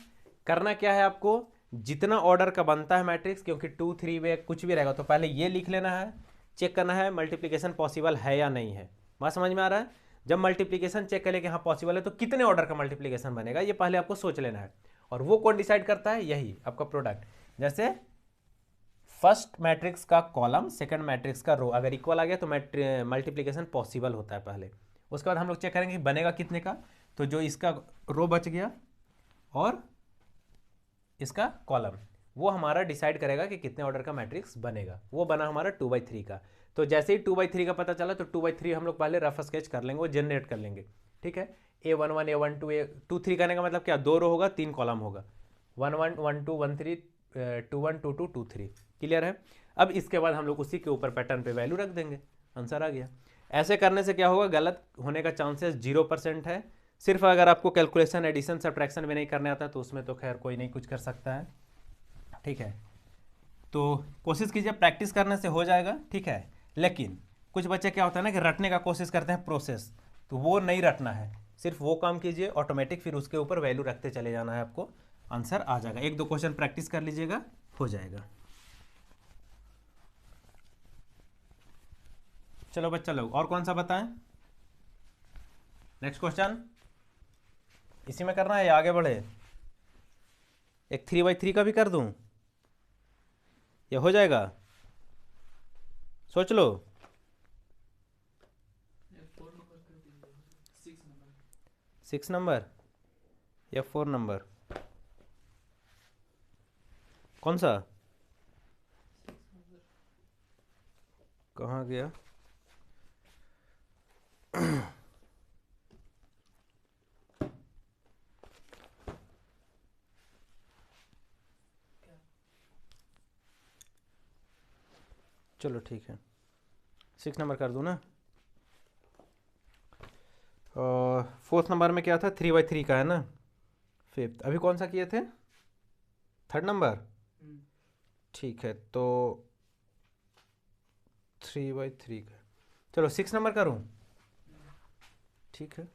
करना क्या है आपको, जितना ऑर्डर का बनता है मैट्रिक्स, क्योंकि 2 3 में कुछ भी रहेगा, तो पहले ये लिख लेना है, चेक करना है मल्टीप्लिकेशन पॉसिबल है या नहीं है। बात समझ में आ रहा है? जब मल्टीप्लिकेशन चेक करें कि हाँ पॉसिबल है, तो कितने ऑर्डर का मल्टीप्लिकेशन बनेगा ये पहले आपको सोच लेना है। और वो कौन डिसाइड करता है, यही आपका प्रोडक्ट। जैसे फर्स्ट मैट्रिक्स का कॉलम सेकंड मैट्रिक्स का रो अगर इक्वल आ गया तो मल्टीप्लिकेशन पॉसिबल होता है पहले। उसके बाद हम लोग चेक करेंगे कि बनेगा कितने का, तो जो इसका रो बच गया और इसका कॉलम, वो हमारा डिसाइड करेगा कि कितने ऑर्डर का मैट्रिक्स बनेगा। वो बना हमारा 2/3 का। तो जैसे ही 2/3 का पता चला तो 2/3 हम लोग पहले रफ स्केच कर लेंगे, वो जनरेट कर लेंगे, ठीक है। A11 A12 A23 करने का मतलब क्या, 2 रो होगा 3 कॉलम होगा, 1 1 1 2 1 3 2 1 2 2 2 3, क्लियर है। अब इसके बाद हम लोग उसी के ऊपर पैटर्न पे वैल्यू रख देंगे, आंसर आ गया। ऐसे करने से क्या होगा, गलत होने का चांसेस 0% है। सिर्फ अगर आपको कैलकुलेशन एडिशन सब्ट्रैक्शन भी नहीं करने आता तो उसमें तो खैर कोई नहीं कुछ कर सकता है, ठीक है। तो कोशिश कीजिए, प्रैक्टिस करने से हो जाएगा, ठीक है। लेकिन कुछ बच्चे क्या होता है ना कि रटने का कोशिश करते हैं प्रोसेस, तो वो नहीं रटना है, सिर्फ वो काम कीजिए ऑटोमेटिक, फिर उसके ऊपर वैल्यू रखते चले जाना है, आपको आंसर आ जाएगा। 1-2 क्वेश्चन प्रैक्टिस कर लीजिएगा, हो जाएगा। चलो बच्चा लोग, और कौन सा बताएं, नेक्स्ट क्वेश्चन इसी में करना है या आगे बढ़े? एक 3/3 का भी कर दूं, ये हो जाएगा, सोच लो। 6 नंबर या 4 नंबर, कौन सा, कहाँ गया? चलो ठीक है, 6 नंबर कर दूँ ना। फोर्थ नंबर में क्या था, 3/3 का है ना। फिफ्थ अभी कौन सा किए थे, थर्ड नंबर। ठीक है, तो 3/3 का, चलो 6 नंबर करूँ। ठीक है,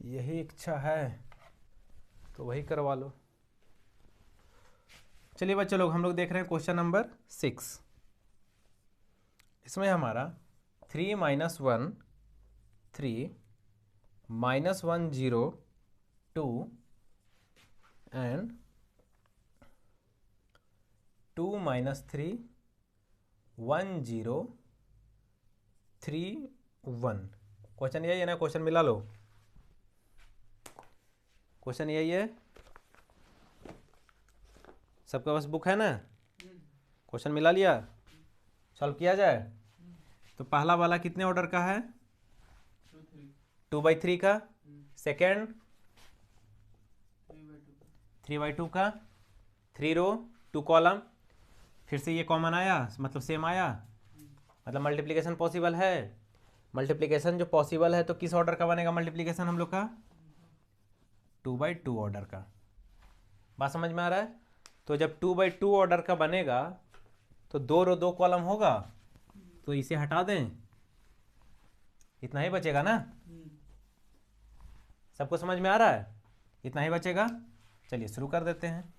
यही इच्छा है तो वही करवा लो। चलिए बच्चे लोग, हम लोग देख रहे हैं क्वेश्चन नंबर 6। इसमें हमारा 3 - 1 3 -1 0 2 एंड 2 - 3 1 0 3 1। क्वेश्चन यही है ना, क्वेश्चन मिला लो। क्वेश्चन यही है, सबके पास बुक है ना, क्वेश्चन मिला लिया, सॉल्व किया जाए। तो पहला वाला कितने ऑर्डर का है, 2/3 का। सेकेंड 3/2 का, 3 रो 2 कॉलम। फिर से ये कॉमन आया, मतलब सेम आया, मतलब मल्टीप्लिकेशन पॉसिबल है। मल्टीप्लिकेशन जो पॉसिबल है तो किस ऑर्डर का बनेगा मल्टीप्लिकेशन हम लोग का, 2/2 ऑर्डर का। बात समझ में आ रहा है। तो जब 2/2 ऑर्डर का बनेगा तो 2 रो 2 कॉलम होगा, तो इसे हटा दें, इतना ही बचेगा ना। सबको समझ में आ रहा है, इतना ही बचेगा। चलिए शुरू कर देते हैं।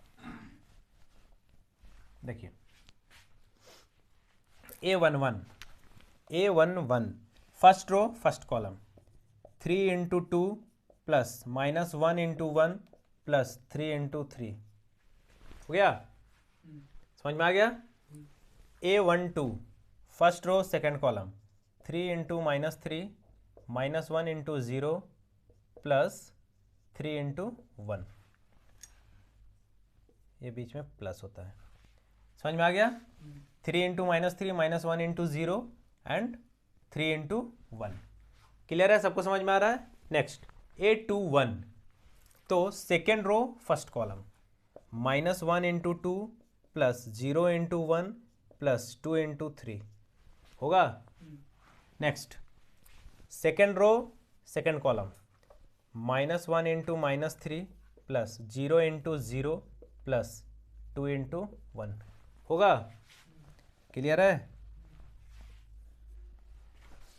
देखिए A11 first row first column, 3 × 2 plus -1 × 1 plus 3 × 3 हो गया, समझ में आ गया। A12 first row second column, 3 × -3 -1 × 0 plus 3 × 1, ये बीच में प्लस होता है, समझ में आ गया। 3 × -3 -1 × 0 एंड 3 × 1, क्लियर है, सबको समझ में आ रहा है। नेक्स्ट A21, तो second row first column, -1 × 2 plus 0 × 1 plus 2 × 3 होगा। Next second row second column, -1 × -3 plus 0 × 0 plus 2 × 1 होगा, क्लियर है।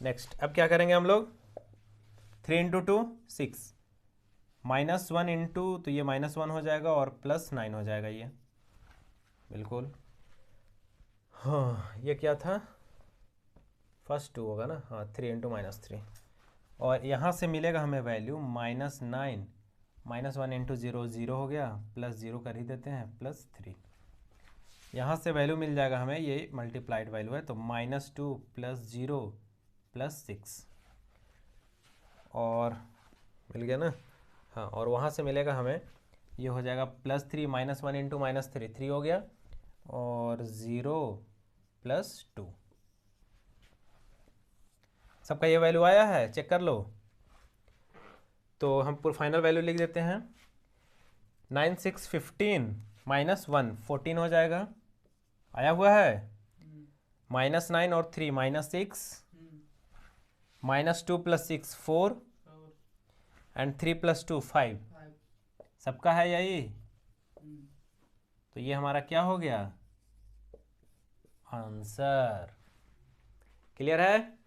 नेक्स्ट अब क्या करेंगे हम लोग, 3 × 2 6, -1 इंटू, तो ये -1 हो जाएगा और +9 हो जाएगा ये, बिल्कुल। हाँ ये क्या था, फर्स्ट 2 होगा ना, हाँ 3 × -3, और यहाँ से मिलेगा हमें वैल्यू -9 -1 × 0 0 हो गया, +0 कर ही देते हैं +3, यहाँ से वैल्यू मिल जाएगा हमें, ये मल्टीप्लाइड वैल्यू है, तो -2 + 0 + 6, और मिल गया ना। हाँ, और वहाँ से मिलेगा हमें, ये हो जाएगा +3 -1 × -3 3 हो गया, और 0 + 2, सबका ये वैल्यू आया है, चेक कर लो। तो हम फाइनल वैल्यू लिख देते हैं, 9 6 15 -1 14 हो जाएगा, आया हुआ है। -9 और 3 -6, -2 + 6 4 एंड 3 + 2 5, सबका है यही। तो ये हमारा क्या हो गया, आंसर। क्लियर है,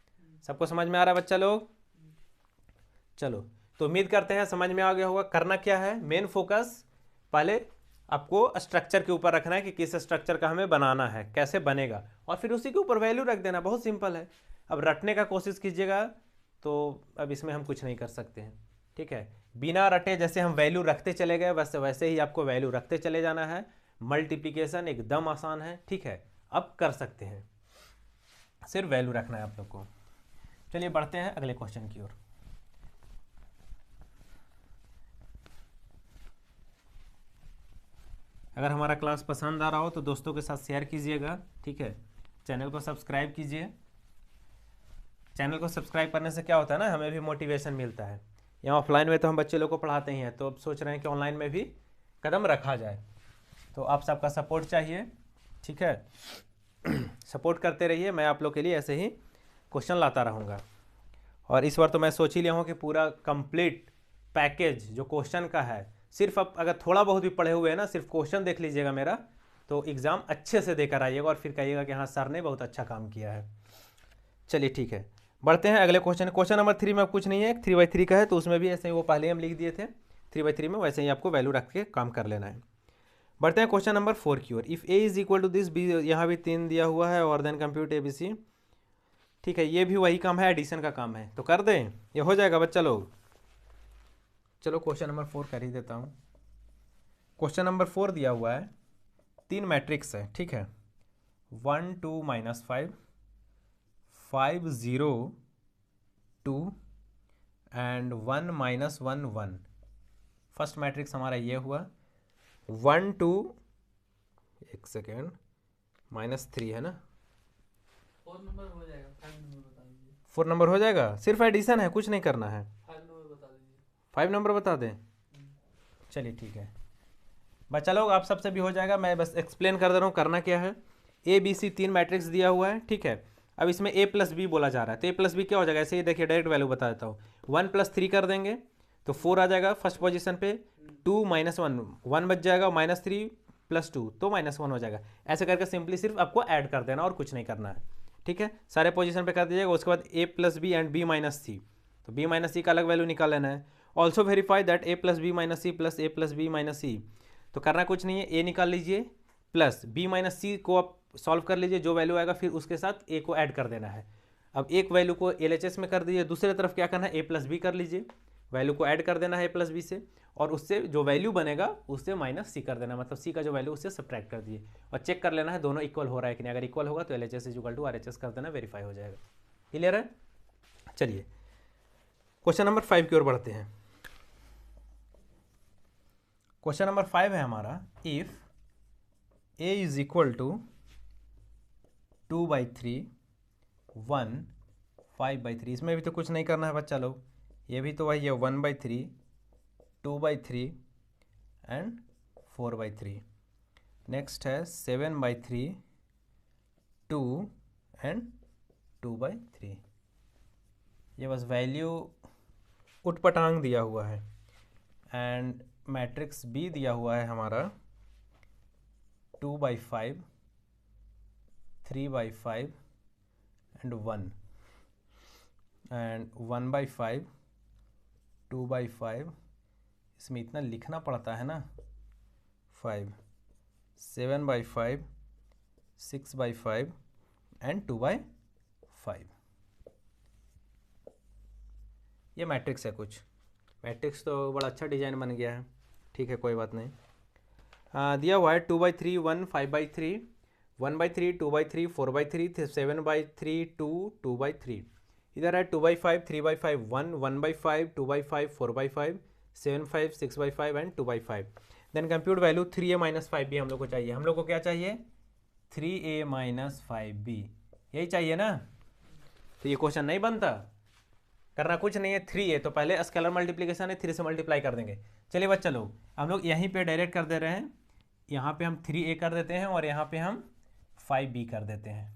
सबको समझ में आ रहा है बच्चा लोग। चलो, तो उम्मीद करते हैं समझ में आ गया होगा। करना क्या है, मेन फोकस पहले आपको स्ट्रक्चर के ऊपर रखना है कि किस स्ट्रक्चर का हमें बनाना है, कैसे बनेगा, और फिर उसी के ऊपर वैल्यू रख देना, बहुत सिंपल है। अब रटने का कोशिश कीजिएगा, तो अब इसमें हम कुछ नहीं कर सकते हैं, ठीक है। बिना रटे जैसे हम वैल्यू रखते चले गए, वैसे ही आपको वैल्यू रखते चले जाना है। मल्टीप्लिकेशन एकदम आसान है, ठीक है, अब कर सकते हैं, सिर्फ वैल्यू रखना है आप लोग को। चलिए बढ़ते हैं अगले क्वेश्चन की ओर। अगर हमारा क्लास पसंद आ रहा हो तो दोस्तों के साथ शेयर कीजिएगा, ठीक है। चैनल को सब्सक्राइब कीजिए। चैनल को सब्सक्राइब करने से क्या होता है ना, हमें भी मोटिवेशन मिलता है। यहाँ ऑफलाइन में तो हम बच्चे लोग को पढ़ाते ही हैं, तो अब सोच रहे हैं कि ऑनलाइन में भी कदम रखा जाए, तो आप सबका सपोर्ट चाहिए, ठीक है। सपोर्ट करते रहिए, मैं आप लोग के लिए ऐसे ही क्वेश्चन लाता रहूँगा। और इस बार तो मैं सोच ही लिया हूँ कि पूरा कंप्लीट पैकेज जो क्वेश्चन का है, सिर्फ अब अगर थोड़ा बहुत भी पढ़े हुए हैं ना, सिर्फ क्वेश्चन देख लीजिएगा मेरा, तो एग्ज़ाम अच्छे से देकर आइएगा और फिर कहिएगा कि हाँ सर ने बहुत अच्छा काम किया है। चलिए ठीक है, बढ़ते हैं अगले क्वेश्चन। क्वेश्चन नंबर 3 में अब कुछ नहीं है, 3/3 का है, तो उसमें भी ऐसे ही वो पहले हम लिख दिए थे 3/3 में, वैसे ही आपको वैल्यू रख के काम कर लेना है। बढ़ते हैं क्वेश्चन नंबर 4 की ओर। If A is equal to this, B यहाँ भी 3 दिया हुआ है, और then compute A B C. ठीक है, ये भी वही काम है, एडिशन का काम है, तो कर दें, ये हो जाएगा बच्चा लोग। चलो क्वेश्चन नंबर 4 कर ही देता हूँ। क्वेश्चन नंबर 4 दिया हुआ है, 3 मैट्रिक्स है, ठीक है, 1 2 -5 5 0 2 एंड 1 -1 1। फर्स्ट मैट्रिक्स हमारा ये हुआ 1 2, एक सेकेंड, -3 है ना, 4 नंबर हो जाएगा, 5 नंबर बता दीजिए। 4 नंबर हो जाएगा, सिर्फ एडिशन है, कुछ नहीं करना है। 5 नंबर बता दीजिए। 5 नंबर बता दें, चलिए ठीक है बच्चा लोग, आप सबसे भी हो जाएगा, मैं बस एक्सप्लेन कर दे रहा हूँ करना क्या है। ए बी सी 3 मैट्रिक्स दिया हुआ है, ठीक है। अब इसमें ए प्लस बी बोला जा रहा है, तो ए प्लस बी क्या हो जाएगा, ऐसे ही देखिए डायरेक्ट वैल्यू बता देता हूँ। 1 + 3 कर देंगे तो 4 आ जाएगा फर्स्ट पोजीशन पे, 2 - 1 1 बच जाएगा, -3 + 2 तो -1 हो जाएगा। ऐसे करके सिंपली सिर्फ आपको ऐड कर देना और कुछ नहीं करना है, ठीक है। सारे पोजीशन पे कर दीजिएगा, उसके बाद a + b and b - c, तो b - c का अलग वैल्यू निकाल लेना है। Also verify that a + b - c + a + b - c, तो करना कुछ नहीं है, a निकाल लीजिए प्लस b - c को आप सॉल्व कर लीजिए, जो वैल्यू आएगा फिर उसके साथ a को ऐड कर देना है। अब एक वैल्यू को LHS में कर दीजिए, दूसरे तरफ क्या करना है, a + b कर लीजिए, वैल्यू को ऐड कर देना है a + b से, और उससे जो वैल्यू बनेगा उससे -c कर देना, मतलब c का जो वैल्यू उससे सब्ट्रैक्ट कर दीजिए, और चेक कर लेना है दोनों इक्वल हो रहा है कि नहीं। अगर इक्वल होगा तो LHS = RHS कर देना, वेरीफाई हो जाएगा। क्लियर है। चलिए क्वेश्चन नंबर 5 की ओर बढ़ते हैं। क्वेश्चन नंबर 5 है हमारा, if a is equal to 2/3 1 5/3, इसमें भी तो कुछ नहीं करना है बच्चा लोग, ये भी तो वही है 1/3 2/3 एंड 4/3। नेक्स्ट है 7/3 2 एंड 2/3। ये बस वैल्यू उटपटांग दिया हुआ है, एंड मैट्रिक्स बी दिया हुआ है हमारा 2/5 3/5 एंड 1 एंड 1/5 2/5, इसमें इतना लिखना पड़ता है ना, 5 7/5 6/5 एंड 2/5। ये मैट्रिक्स है कुछ, मैट्रिक्स तो बड़ा अच्छा डिज़ाइन बन गया है, ठीक है कोई बात नहीं। दिया हुआ है 2/3 1 5/3 1/3 2/3 4/3 7/3 2 2/3। इधर है 2/5 3/5 1 1/5 2/5 4/5 7/5 6/5 and 2/5। Then compute value 3a - 5b हम लोग को चाहिए, हम लोग को क्या चाहिए, 3a - 5b, यही चाहिए ना। तो ये क्वेश्चन नहीं बनता, करना कुछ नहीं है, 3a तो पहले स्केलर मल्टीप्लिकेशन है, 3 से मल्टीप्लाई कर देंगे। चलिए बच्चा लोग, हम लोग यहीं पे डायरेक्ट कर दे रहे हैं, यहाँ पे हम 3a कर देते हैं और यहाँ पे हम 5b कर देते हैं।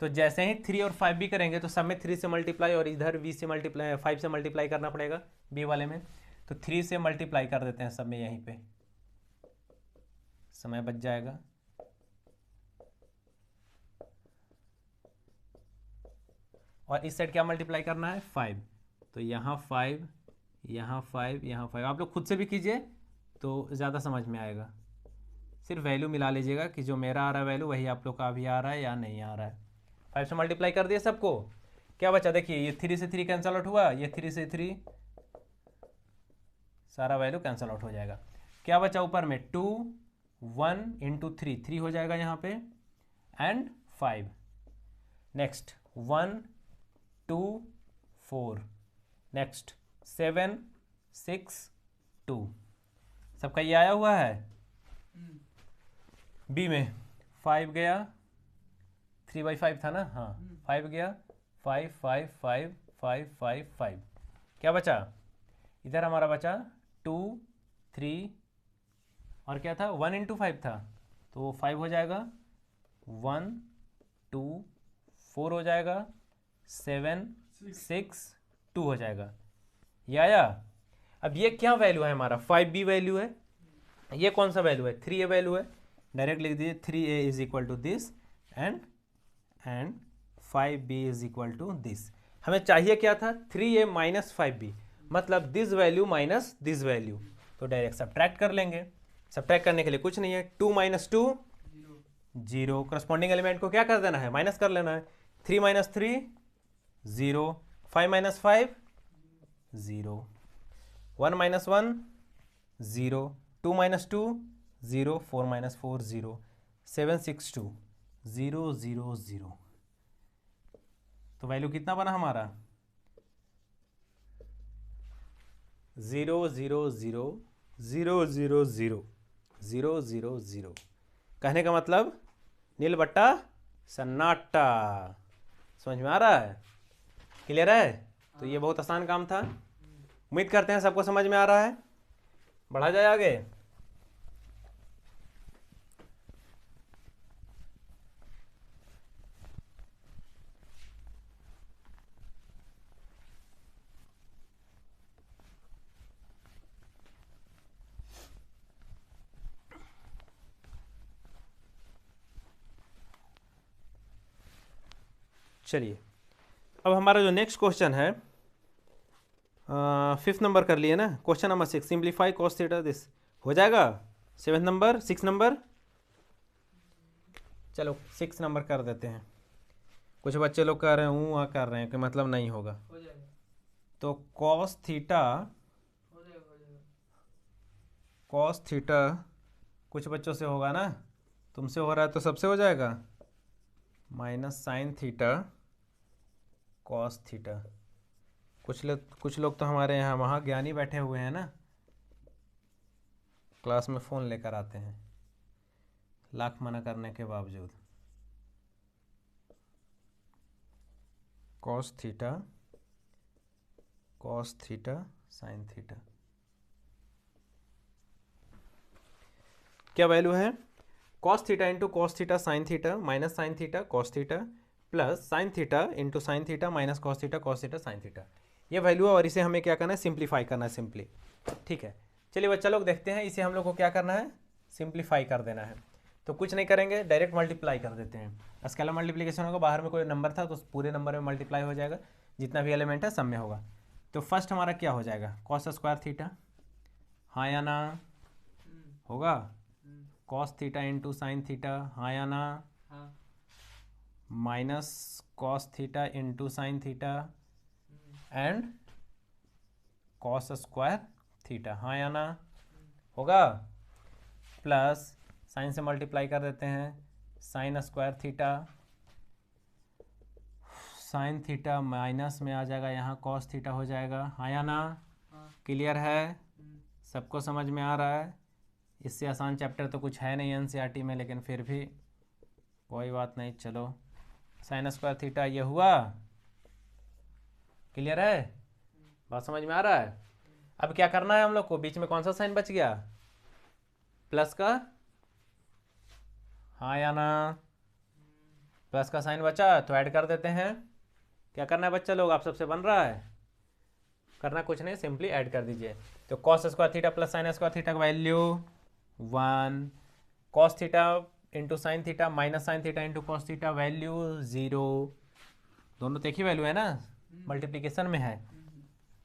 तो जैसे ही 3 और 5b करेंगे तो सब में 3 से मल्टीप्लाई और इधर b से मल्टीप्लाई 5 से मल्टीप्लाई करना पड़ेगा b वाले में, तो 3 से मल्टीप्लाई कर देते हैं सब में, यहीं पे समय बच जाएगा। और इस साइड क्या मल्टीप्लाई करना है, 5, तो यहाँ 5 यहाँ 5 यहाँ 5, आप लोग खुद से भी कीजिए तो ज़्यादा समझ में आएगा। सिर्फ वैल्यू मिला लीजिएगा कि जो मेरा आ रहा है वैल्यू वही आप लोग का भी आ रहा है या नहीं आ रहा है। 5 से मल्टीप्लाई कर दिए सबको, क्या बचा, देखिए ये 3 से 3 कैंसल आउट हुआ, ये 3 से 3 सारा वैल्यू कैंसल आउट हो जाएगा। क्या बचा ऊपर में, 2 1 × 3 हो जाएगा यहाँ पे, एंड 5। नेक्स्ट 1 2 4, नेक्स्ट 7 6 2, सबका ये आया हुआ है। बी में 5 गया, 3/5 था ना, हाँ 5 गया, 5 5 5 5 5 5, क्या बचा, इधर हमारा बचा 2 3 और क्या था, 1 × 5 था, तो 5 हो जाएगा, 1 2 4 हो जाएगा, 7 6 2 हो जाएगा। ये आया। अब ये क्या वैल्यू है हमारा, 5b वैल्यू है। ये कौन सा वैल्यू है, 3a वैल्यू है। डायरेक्ट लिख दीजिए 3a is equal to this and 5b is equal to this. हमें चाहिए क्या था, 3a माइनस 5b, मतलब this value minus this value. तो डायरेक्ट सब्ट्रैक्ट कर लेंगे। सब्ट्रैक्ट करने के लिए कुछ नहीं है, 2 माइनस 2 0, करस्पॉन्डिंग एलिमेंट को क्या कर देना है, माइनस कर लेना है। 3 minus 3 0, 5 minus 5 0, 1 minus 1 0, 2 minus 2 0, 4 minus 4 0, 7 6 2 0 0 0। तो वैल्यू कितना बना हमारा 0 0 0 0 0 0 0 0 0। कहने का मतलब नील बट्टा सन्नाटा। समझ में आ रहा है, क्लियर है। तो ये बहुत आसान काम था, उम्मीद करते हैं सबको समझ में आ रहा है। बढ़ा जाए आगे। चलिए, अब हमारा जो नेक्स्ट क्वेश्चन है, 5th नंबर कर लिए ना, question number 6, simplify cos theta this. हो जाएगा 7th नंबर, 6 नंबर, चलो 6 नंबर कर देते हैं। कुछ बच्चे लोग कह रहे हैं हूँ कर रहे हैं कि मतलब नहीं होगा। हो जाएगा, तो कॉस थीटा, हो जाएगा, हो जाएगा। कॉस थीटा कुछ बच्चों से होगा ना, तुमसे हो रहा है तो सबसे हो जाएगा, minus sine theta cos theta. कुछ लोग तो हमारे यहाँ वहाँ ज्ञानी बैठे हुए हैं ना, क्लास में फ़ोन लेकर आते हैं लाख मना करने के बावजूद। कॉस थीटा साइन थीटा क्या वैल्यू है, cos theta into cos theta sine theta minus sine theta cos theta plus sign theta into sine theta minus cos theta sine theta. ये वैल्यू है और इसे हमें क्या करना है, सिंप्लीफाई करना है सिंपली। ठीक है, चलिए बच्चा लोग देखते हैं, इसे हम लोग को क्या करना है, सिंप्लीफाई कर देना है। तो कुछ नहीं करेंगे, डायरेक्ट मल्टीप्लाई कर देते हैं। स्केलर मल्टीप्लिकेशन होगा, बाहर में कोई नंबर था तो उस पूरे नंबर में मल्टीप्लाई हो जाएगा, जितना भी एलिमेंट है सब में होगा। तो फर्स्ट हमारा क्या हो जाएगा, कॉस स्क्वायर थीटा, हाँ या ना, होगा। Cos theta into sine theta, हाँ या ना, हाँ, minus cos theta into sine theta and cos square theta, हाँ या ना, होगा। प्लस साइन से मल्टीप्लाई कर देते हैं, sign square theta, sign theta minus में आ जाएगा यहाँ कॉस थीटा हो जाएगा, हाँ या ना, हाँ। क्लियर है, सबको समझ में आ रहा है। इससे आसान चैप्टर तो कुछ है नहीं एनसीईआरटी में, लेकिन फिर भी कोई बात नहीं। चलो साइन स्क्वायर थीटा ये हुआ, क्लियर है, बात समझ में आ रहा है। अब क्या करना है हम लोग को, बीच में कौन सा साइन बच गया, प्लस का, हाँ या ना, प्लस का साइन बचा तो ऐड कर देते हैं। क्या करना है बच्चा लोग, आप सबसे बन रहा है, करना कुछ नहीं, सिंपली ऐड कर दीजिए। तो cos square theta plus sine square theta का value 1, cos theta into sine theta minus sine theta into cos theta value 0। दोनों तो एक ही वैल्यू है ना, मल्टीप्लिकेशन में है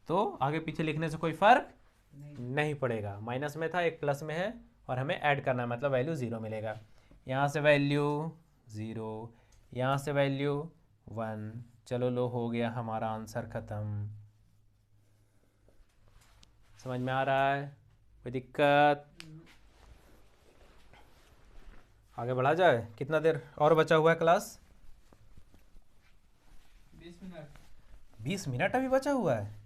तो आगे पीछे लिखने से कोई फर्क नहीं पड़ेगा। माइनस में था, एक प्लस में है और हमें ऐड करना है, मतलब वैल्यू 0 मिलेगा। यहाँ से वैल्यू 0, यहाँ से वैल्यू 1। चलो लो, हो गया हमारा आंसर ख़त्म। समझ में आ रहा है, कोई दिक्कत, आगे बढ़ा जाए। कितना देर और बचा हुआ है क्लास, 20 मिनट। 20 मिनट अभी बचा हुआ है।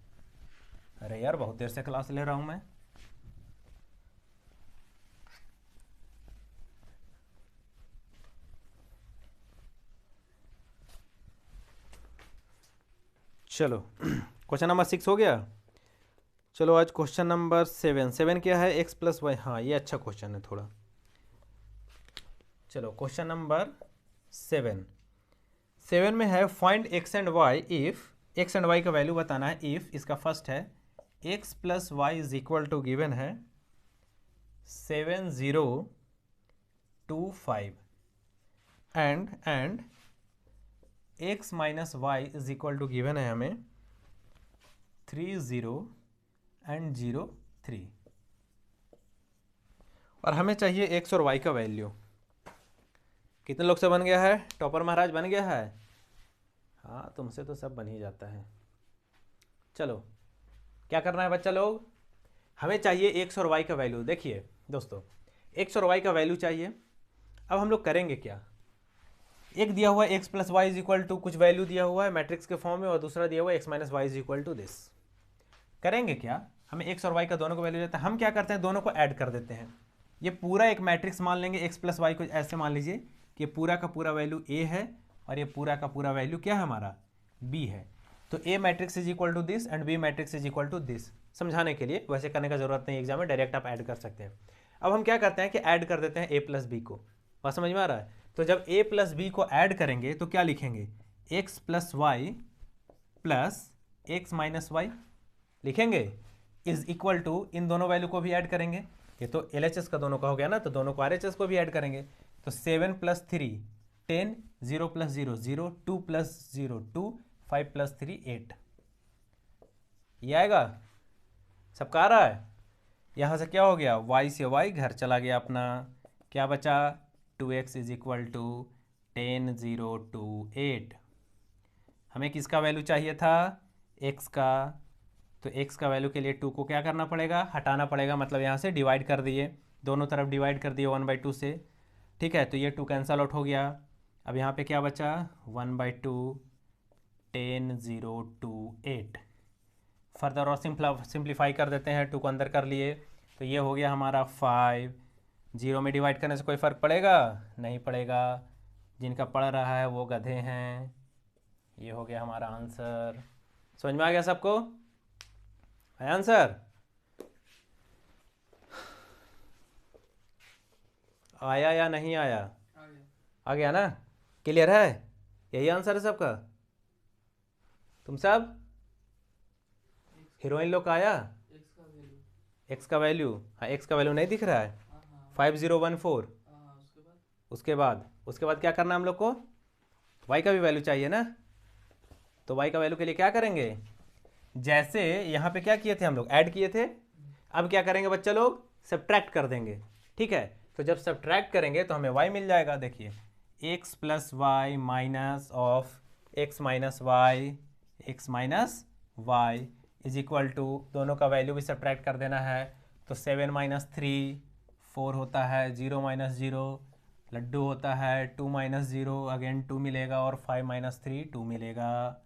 अरे यार बहुत देर से क्लास ले रहा हूँ मैं। चलो क्वेश्चन नंबर 6 हो गया। चलो आज क्वेश्चन नंबर 7 क्या है, x प्लस वाई। हाँ ये अच्छा क्वेश्चन है थोड़ा। चलो क्वेश्चन नंबर 7 में है find x and y if x and y का वैल्यू बताना है। इफ़ इसका फर्स्ट है x plus y is equal to given है 7025 and x minus y is equal to given है हमें 30 और हमें चाहिए एक्स और वाई का वैल्यू। कितने लोग से बन गया है? टॉपर महाराज बन गया है? हाँ, तुमसे तो सब बन ही जाता है। चलो क्या करना है बच्चा लोग, हमें चाहिए एक्स और वाई का वैल्यू। देखिए दोस्तों, एक्स और वाई का वैल्यू चाहिए। अब हम लोग करेंगे क्या, एक दिया हुआ है x plus y is equal to कुछ वैल्यू दिया हुआ है मैट्रिक्स के फॉर्म में, और दूसरा दिया हुआ है x minus y is equal to this. करेंगे क्या, हमें एक्स और वाई का दोनों को वैल्यू देता है, हम क्या करते हैं दोनों को ऐड कर देते हैं। ये पूरा एक मैट्रिक्स मान लेंगे, एक्स प्लस वाई को ऐसे मान लीजिए कि पूरा का पूरा वैल्यू ए है और ये पूरा का पूरा वैल्यू क्या है हमारा, बी है। तो A matrix is equal to this and B matrix is equal to this. समझाने के लिए, वैसे करने का जरूरत नहीं एग्जाम में, डायरेक्ट आप ऐड कर सकते हैं। अब हम क्या करते हैं कि ऐड कर देते हैं ए प्लस बी को। बात समझ में आ रहा है? तो जब ए प्लस बी को ऐड करेंगे तो क्या लिखेंगे, x plus y plus x minus y लिखेंगे, इज इक्वल टू इन दोनों वैल्यू को भी ऐड करेंगे। ये तो LHS का दोनों का हो गया ना, तो दोनों को RHS को भी ऐड करेंगे। तो 7 + 3 10, 0 + 0 0, 2 + 0 2, 5 + 3 8। ये आएगा, सबका आ रहा है? यहाँ से क्या हो गया, y से y घर चला गया अपना, क्या बचा 2x इज इक्वल टू 10 0 2 8। हमें किसका वैल्यू चाहिए था, x का। तो x का वैल्यू के लिए 2 को क्या करना पड़ेगा, हटाना पड़ेगा, मतलब यहाँ से डिवाइड कर दिए, दोनों तरफ डिवाइड कर दिए 1/2 से। ठीक है, तो ये 2 कैंसल आउट हो गया। अब यहाँ पे क्या बचा, 1/2 10 0 2 8। फर्दर और सिंप्लीफाई कर देते हैं, 2 को अंदर कर लिए, तो ये हो गया हमारा 5। 0 में डिवाइड करने से कोई फ़र्क पड़ेगा? नहीं पड़ेगा, जिनका पड़ रहा है वो गधे हैं। ये हो गया हमारा आंसर। समझ में आ गया सबको? है आंसर? आया या नहीं आया? आ गया ना? क्लियर है? यही आंसर है सबका? तुम सब हीरोइन लोग का आया? एक्स का वैल्यू, हाँ एक्स का वैल्यू नहीं दिख रहा है, 5014। उसके बाद क्या करना है हम लोग को, वाई का भी वैल्यू चाहिए ना। तो वाई का वैल्यू के लिए क्या करेंगे, जैसे यहाँ पे क्या किए थे हम लोग, ऐड किए थे, अब क्या करेंगे बच्चा लोग, सब्ट्रैक्ट कर देंगे। ठीक है, तो जब सब्ट्रैक्ट करेंगे तो हमें y मिल जाएगा। देखिए x plus y minus of x minus y is equal to, दोनों का वैल्यू भी सब्ट्रैक्ट कर देना है। तो 7 - 3 4 होता है, 0 - 0 लड्डू होता है, 2 - 0 अगेन 2 मिलेगा, और 5 - 3 2 मिलेगा।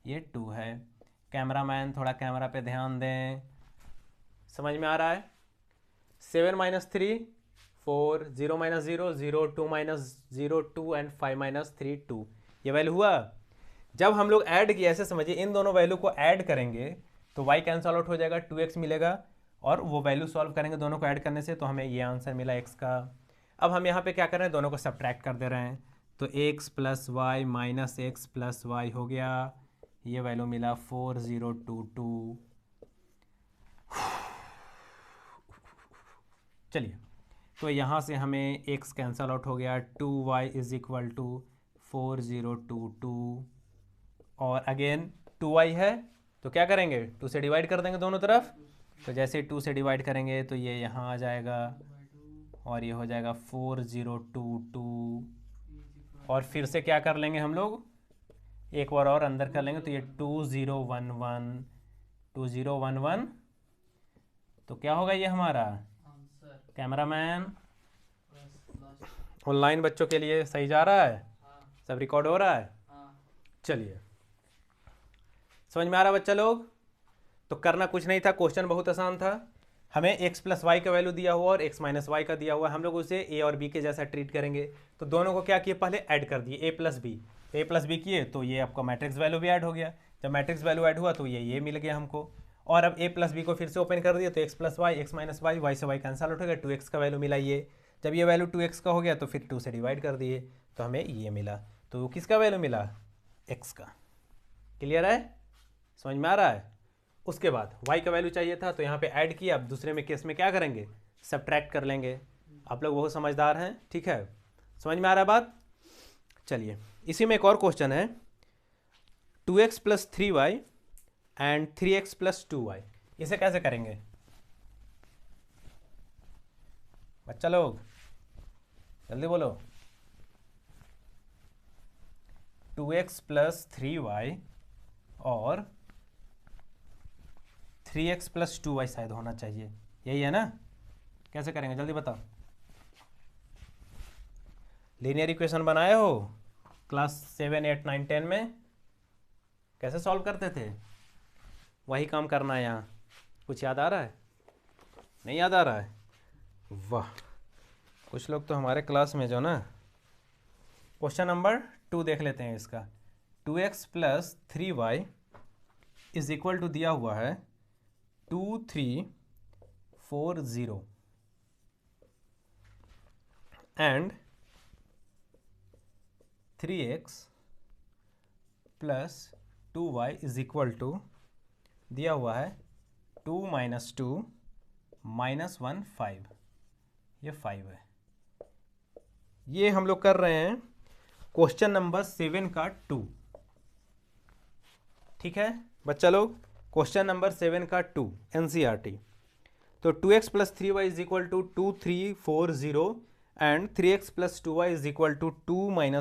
ये 2 है। कैमरामैन थोड़ा कैमरा पे ध्यान दें, समझ में आ रहा है? 7 - 3 4, 0 - 0 0, 2 - 0 2 एंड 5 - 3 2। ये वैल्यू हुआ। जब हम लोग ऐड किया, ऐसे समझिए, इन दोनों वैल्यू को ऐड करेंगे तो y कैंसल आउट हो जाएगा, 2x मिलेगा, और वो वैल्यू सॉल्व करेंगे दोनों को ऐड करने से, तो हमें ये आंसर मिला x का। अब हम यहाँ पे क्या कर रहे हैं, दोनों को सब्ट्रैक्ट कर दे रहे हैं, तो x plus y minus x plus y हो गया, ये वैल्यू मिला 4022। चलिए, तो यहाँ से हमें x कैंसल आउट हो गया, 2y इज इक्वल टू 4022, और अगेन 2y है तो क्या करेंगे, 2 से डिवाइड कर देंगे दोनों तरफ। तो जैसे 2 से डिवाइड करेंगे तो ये यहाँ आ जाएगा, और ये हो जाएगा 4022, और फिर से क्या कर लेंगे हम लोग, एक बार और अंदर कर लेंगे, तो ये 2011 तो क्या होगा ये हमारा, कैमरामैन ऑनलाइन बच्चों के लिए सही जा रहा है? सब रिकॉर्ड हो रहा है? चलिए, समझ में आ रहा बच्चा लोग? तो करना कुछ नहीं था, क्वेश्चन बहुत आसान था। हमें x प्लस वाई का वैल्यू दिया हुआ और x माइनस वाई का दिया हुआ, हम लोग उसे a और b के जैसा ट्रीट करेंगे। तो दोनों को क्या किए, पहले ऐड कर दिए, a प्लस बी। तो a प्लस बी किए तो ये आपका मैट्रिक्स वैल्यू भी ऐड हो गया। जब मैट्रिक्स वैल्यू ऐड हुआ तो ये मिल गया हमको। और अब a प्लस बी को फिर से ओपन कर दिया, तो x plus y, x minus y, y से वाई कैंसल आउट हो गया, 2x का वैल्यू मिला ये। जब ये वैल्यू 2x का हो गया तो फिर 2 से डिवाइड कर दिए, तो हमें ये मिला। तो किसका वैल्यू मिला, x का। क्लियर है? समझ में आ रहा है। उसके बाद y का वैल्यू चाहिए था तो यहाँ पे ऐड किया, अब दूसरे में केस में क्या करेंगे, सब्ट्रैक्ट कर लेंगे। आप लोग बहुत समझदार हैं, ठीक है, समझ में आ रहा है बात। चलिए इसी में एक और क्वेश्चन है, 2x + 3y and 3x + 2y, इसे कैसे करेंगे बच्चा लोग, जल्दी बोलो। 2x + 3y और 3x + 2y शायद होना चाहिए, यही है ना। कैसे करेंगे जल्दी बताओ। लीनियर इक्वेशन बनाए हो क्लास 7, 8, 9, 10 में, कैसे सॉल्व करते थे, वही काम करना है यहाँ। कुछ याद आ रहा है, नहीं याद आ रहा है, वाह। कुछ लोग तो हमारे क्लास में जो ना, क्वेश्चन नंबर 2 देख लेते हैं इसका। 2x + 3y = दिया हुआ है 2340 एंड 3x + 2y = दिया हुआ है 2 - 2 - 1 5, ये 5 है। ये हम लोग कर रहे हैं क्वेश्चन नंबर 7 का 2, ठीक है बच्चा लोग, क्वेश्चन नंबर 7 का 2 NCERT। तो 2x + 3y = 2340 and 3x + 2y = 2 - 2 - 1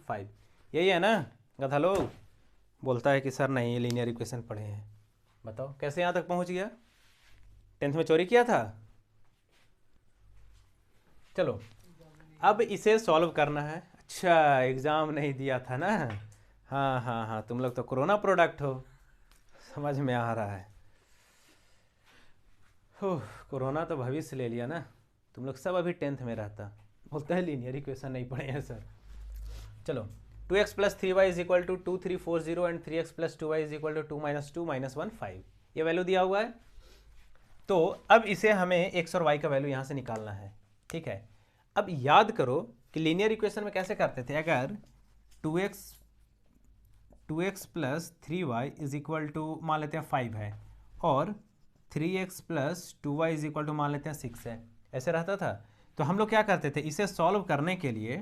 5, यही है ना। गधा लोग बोलता है कि सर नहीं, ये लीनियर इक्वेशन पढ़े हैं। बताओ कैसे यहाँ तक पहुँच गया, 10th में चोरी किया था। चलो अब इसे सॉल्व करना है। अच्छा एग्ज़ाम नहीं दिया था ना, हाँ हाँ हाँ, तुम लोग तो कोरोना प्रोडक्ट हो, समझ में आ रहा है। कोरोना तो भविष्य ले लिया ना, तुम लोग सब अभी 10th में रहता, बोलता है लीनियर इक्वेशन नहीं पढ़े हैं सर। चलो 2x + 3y = 2340 and 3x + 2y = 2 - 2 - 1 5, ये वैल्यू दिया हुआ है। तो अब इसे हमें x और y का वैल्यू यहाँ से निकालना है, ठीक है। अब याद करो कि लीनियर इक्वेशन में कैसे करते थे, अगर 2x + 3y = मान लेते हैं 5 है और 3x + 2y = मान लेते हैं 6 है, ऐसे रहता था। तो हम लोग क्या करते थे, इसे सॉल्व करने के लिए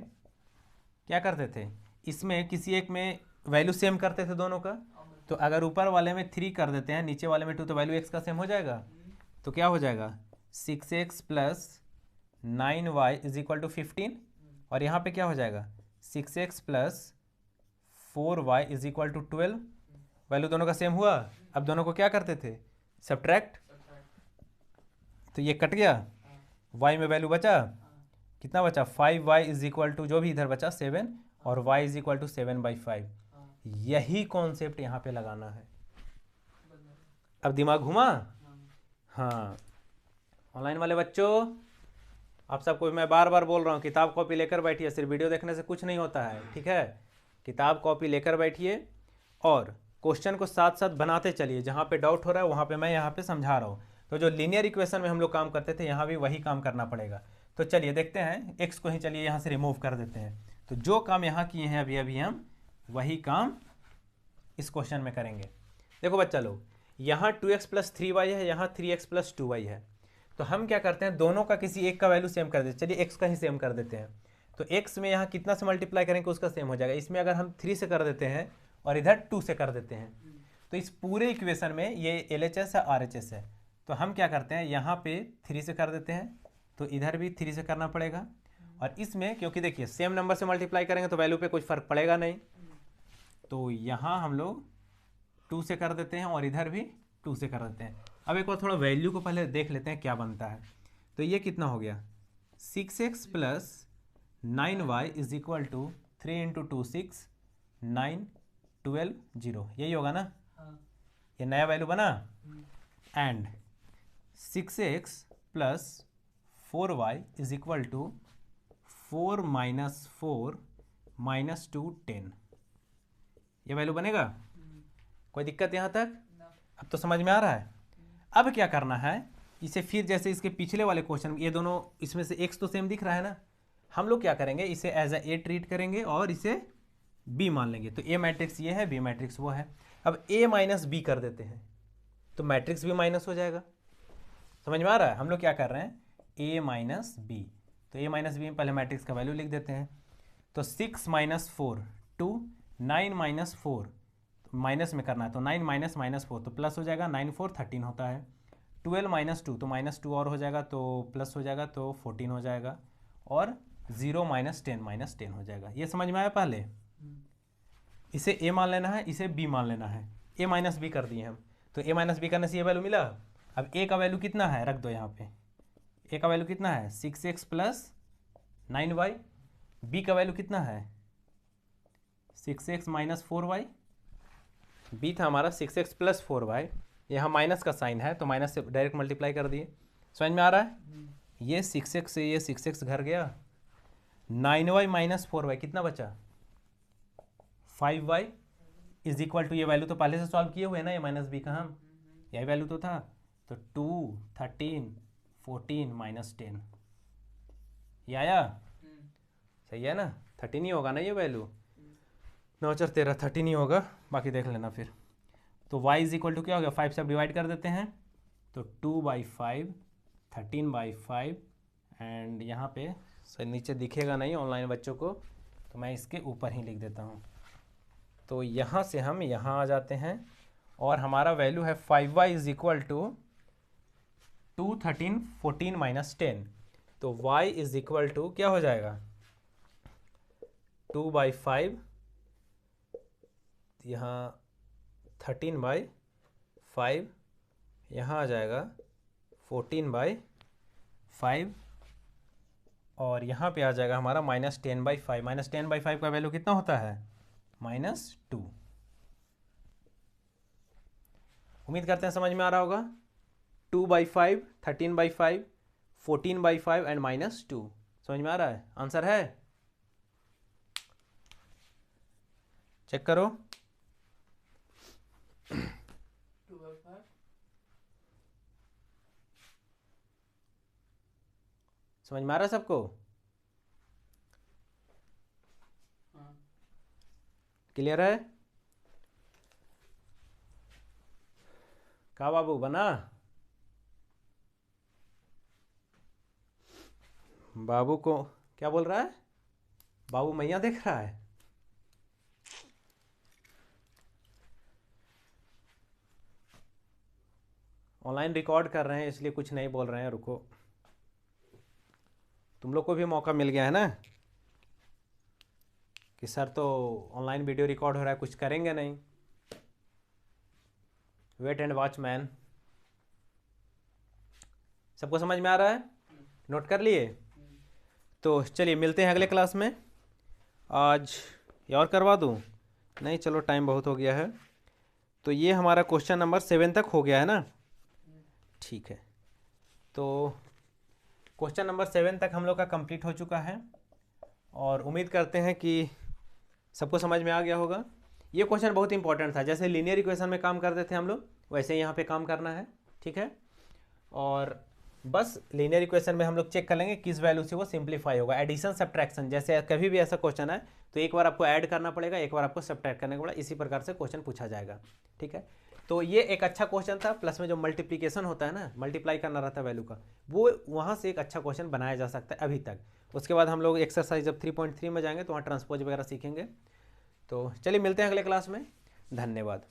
क्या करते थे, इसमें किसी एक में वैल्यू सेम करते थे दोनों का। तो अगर ऊपर वाले में 3 कर देते हैं, नीचे वाले में 2, तो वैल्यू x का सेम हो जाएगा। तो क्या हो जाएगा, 6x + 9y = 15, और यहाँ पे क्या हो जाएगा 6x + 4y = 12, वैल्यू दोनों का सेम हुआ। अब दोनों को क्या करते थे, सब्ट्रैक्ट, तो ये कट गया, y में वैल्यू बचा, कितना बचा 5y = जो भी इधर बचा 7, और y = 7/5। यही कॉन्सेप्ट यहाँ पे लगाना है। अब दिमाग घुमा, हाँ। ऑनलाइन वाले बच्चों, आप सबको मैं बार बार बोल रहा हूँ, किताब कॉपी लेकर बैठिए, सिर्फ वीडियो देखने से कुछ नहीं होता है, ठीक है। किताब कॉपी लेकर बैठिए और क्वेश्चन को साथ साथ बनाते चलिए, जहाँ पे डाउट हो रहा है वहाँ पे मैं यहाँ पे समझा रहा हूँ। तो जो लीनियर इक्वेशन में हम लोग काम करते थे, यहाँ भी वही काम करना पड़ेगा। तो चलिए देखते हैं, x को ही चलिए यहाँ से रिमूव कर देते हैं। तो जो काम यहाँ किए हैं अभी हम वही काम इस क्वेश्चन में करेंगे। देखो बच्चा लोग, यहाँ 2x + 3y है, यहाँ 3x + 2y है। तो हम क्या करते हैं, दोनों का किसी एक का वैल्यू सेम कर देते हैं। चलिए x का ही सेम कर देते हैं। तो x में यहाँ कितना से मल्टीप्लाई करेंगे उसका सेम हो जाएगा। इसमें अगर हम 3 से कर देते हैं और इधर 2 से कर देते हैं, तो इस पूरे इक्वेशन में ये LHS है, RHS है। तो हम क्या करते हैं, यहाँ पे 3 से कर देते हैं, तो इधर भी 3 से करना पड़ेगा। और इसमें क्योंकि देखिए सेम नंबर से मल्टीप्लाई करेंगे तो वैल्यू पे कुछ फ़र्क पड़ेगा नहीं, तो यहाँ हम लोग 2 से कर देते हैं और इधर भी 2 से कर देते हैं। अब एक बार थोड़ा वैल्यू को पहले देख लेते हैं क्या बनता है। तो ये कितना हो गया, 6x + 9y = 3 × 2 6 9 12 0, यही होगा ना। ये नया वैल्यू बना। एंड 6x + 4y = 4 - 4 - 2 10, ये वैल्यू बनेगा। कोई दिक्कत यहाँ तक, अब तो समझ में आ रहा है। अब क्या करना है, इसे फिर जैसे इसके पिछले वाले क्वेश्चन, ये दोनों इसमें से x तो सेम दिख रहा है ना, हम लोग क्या करेंगे, इसे एज ए ट्रीट करेंगे और इसे b मान लेंगे। तो a मैट्रिक्स ये है, b मैट्रिक्स वो है। अब a माइनस बी कर देते हैं तो मैट्रिक्स भी माइनस हो जाएगा। समझ में आ रहा है? हम लोग क्या कर रहे हैं, a माइनस बी, तो a माइनस बी में पहले मैट्रिक्स का वैल्यू लिख देते हैं। तो 6 माइनस 4 2, 9 माइनस 4 माइनस में करना है तो 9 माइनस माइनस 4 तो प्लस हो जाएगा, 9 4 13 होता है। 12 माइनस 2 तो माइनस 2 और हो जाएगा तो प्लस हो जाएगा तो 14 हो जाएगा। और 0 माइनस 10 हो जाएगा। ये समझ में आया? पहले इसे a मान लेना है, इसे b मान लेना है। a माइनस बी कर दिए हम, तो a माइनस बी करने से ये वैल्यू मिला। अब a का वैल्यू कितना है, रख दो यहाँ पे। a का वैल्यू कितना है 6x प्लस 9y। b का वैल्यू कितना है 6x माइनस 4y। b था हमारा 6x प्लस 4y, यहाँ माइनस का साइन है तो माइनस से डायरेक्ट मल्टीप्लाई कर दिए। समझ में आ रहा है? ये 6x से ये 6x घर गया, 9y माइनस 4y कितना बचा 5y इज इक्वल टू, ये वैल्यू तो पहले से सॉल्व किए हुए हैं ना, ये माइनस बी का हम, यही वैल्यू तो था। तो 2 13 14 माइनस 10 ये आया। सही है ना? 13 ही होगा ना ये वैल्यू, 9 4 13 13 ही होगा, बाकी देख लेना फिर। तो y इज इक्वल टू क्या हो गया, 5 से अब डिवाइड कर देते हैं तो 2/5 13/5 एंड यहाँ पे सर नीचे दिखेगा नहीं ऑनलाइन बच्चों को तो मैं इसके ऊपर ही लिख देता हूँ। तो यहाँ से हम यहाँ आ जाते हैं और हमारा वैल्यू है 5y is equal to 2 13 14 minus 10। तो y इज इक्वल टू क्या हो जाएगा 2/5, यहाँ 13/5, यहाँ आ जाएगा 14/5 और यहाँ पे आ जाएगा हमारा -10/5। -10/5 का वैल्यू कितना होता है -2। उम्मीद करते हैं समझ में आ रहा होगा। 2/5 13/5 14/5 एंड -2 समझ में आ रहा है? आंसर है, चेक करो। 2/5 समझ में आ रहा है सबको? हाँ। क्लियर है? का बाबू बना? बाबू को क्या बोल रहा है? बाबू मैया देख रहा है। ऑनलाइन रिकॉर्ड कर रहे हैं इसलिए कुछ नहीं बोल रहे हैं, रुको। तुम लोग को भी मौका मिल गया है ना कि सर तो ऑनलाइन वीडियो रिकॉर्ड हो रहा है, कुछ करेंगे नहीं। Wait and watch man. सबको समझ में आ रहा है? नोट कर लिए? तो चलिए मिलते हैं अगले क्लास में। आज ये और करवा दूँ? नहीं, चलो टाइम बहुत हो गया है। तो ये हमारा क्वेश्चन नंबर 7 तक हो गया है ना? ठीक है, तो क्वेश्चन नंबर 7 तक हम लोग का कंप्लीट हो चुका है और उम्मीद करते हैं कि सबको समझ में आ गया होगा। ये क्वेश्चन बहुत इंपॉर्टेंट था, जैसे लीनियर इक्वेशन में काम करते थे हम लोग वैसे यहाँ पे काम करना है, ठीक है। और बस लीनियर इक्वेशन में हम लोग चेक कर लेंगे किस वैल्यू से वो सिंप्लीफाई होगा। एडिशन सब्ट्रैक्शन, जैसे कभी भी ऐसा क्वेश्चन है तो एक बार आपको ऐड करना पड़ेगा, एक बार आपको सब्ट्रैक्ट करने के बाद इसी प्रकार से क्वेश्चन पूछा जाएगा, ठीक है। तो ये एक अच्छा क्वेश्चन था। प्लस में जो मल्टीप्लिकेशन होता है ना, मल्टीप्लाई करना रहता है वैल्यू का, वो वहाँ से एक अच्छा क्वेश्चन बनाया जा सकता है अभी तक। उसके बाद हम लोग एक्सरसाइज जब 3.3 में जाएंगे तो वहाँ ट्रांसपोज वगैरह सीखेंगे। तो चलिए मिलते हैं अगले क्लास में। धन्यवाद।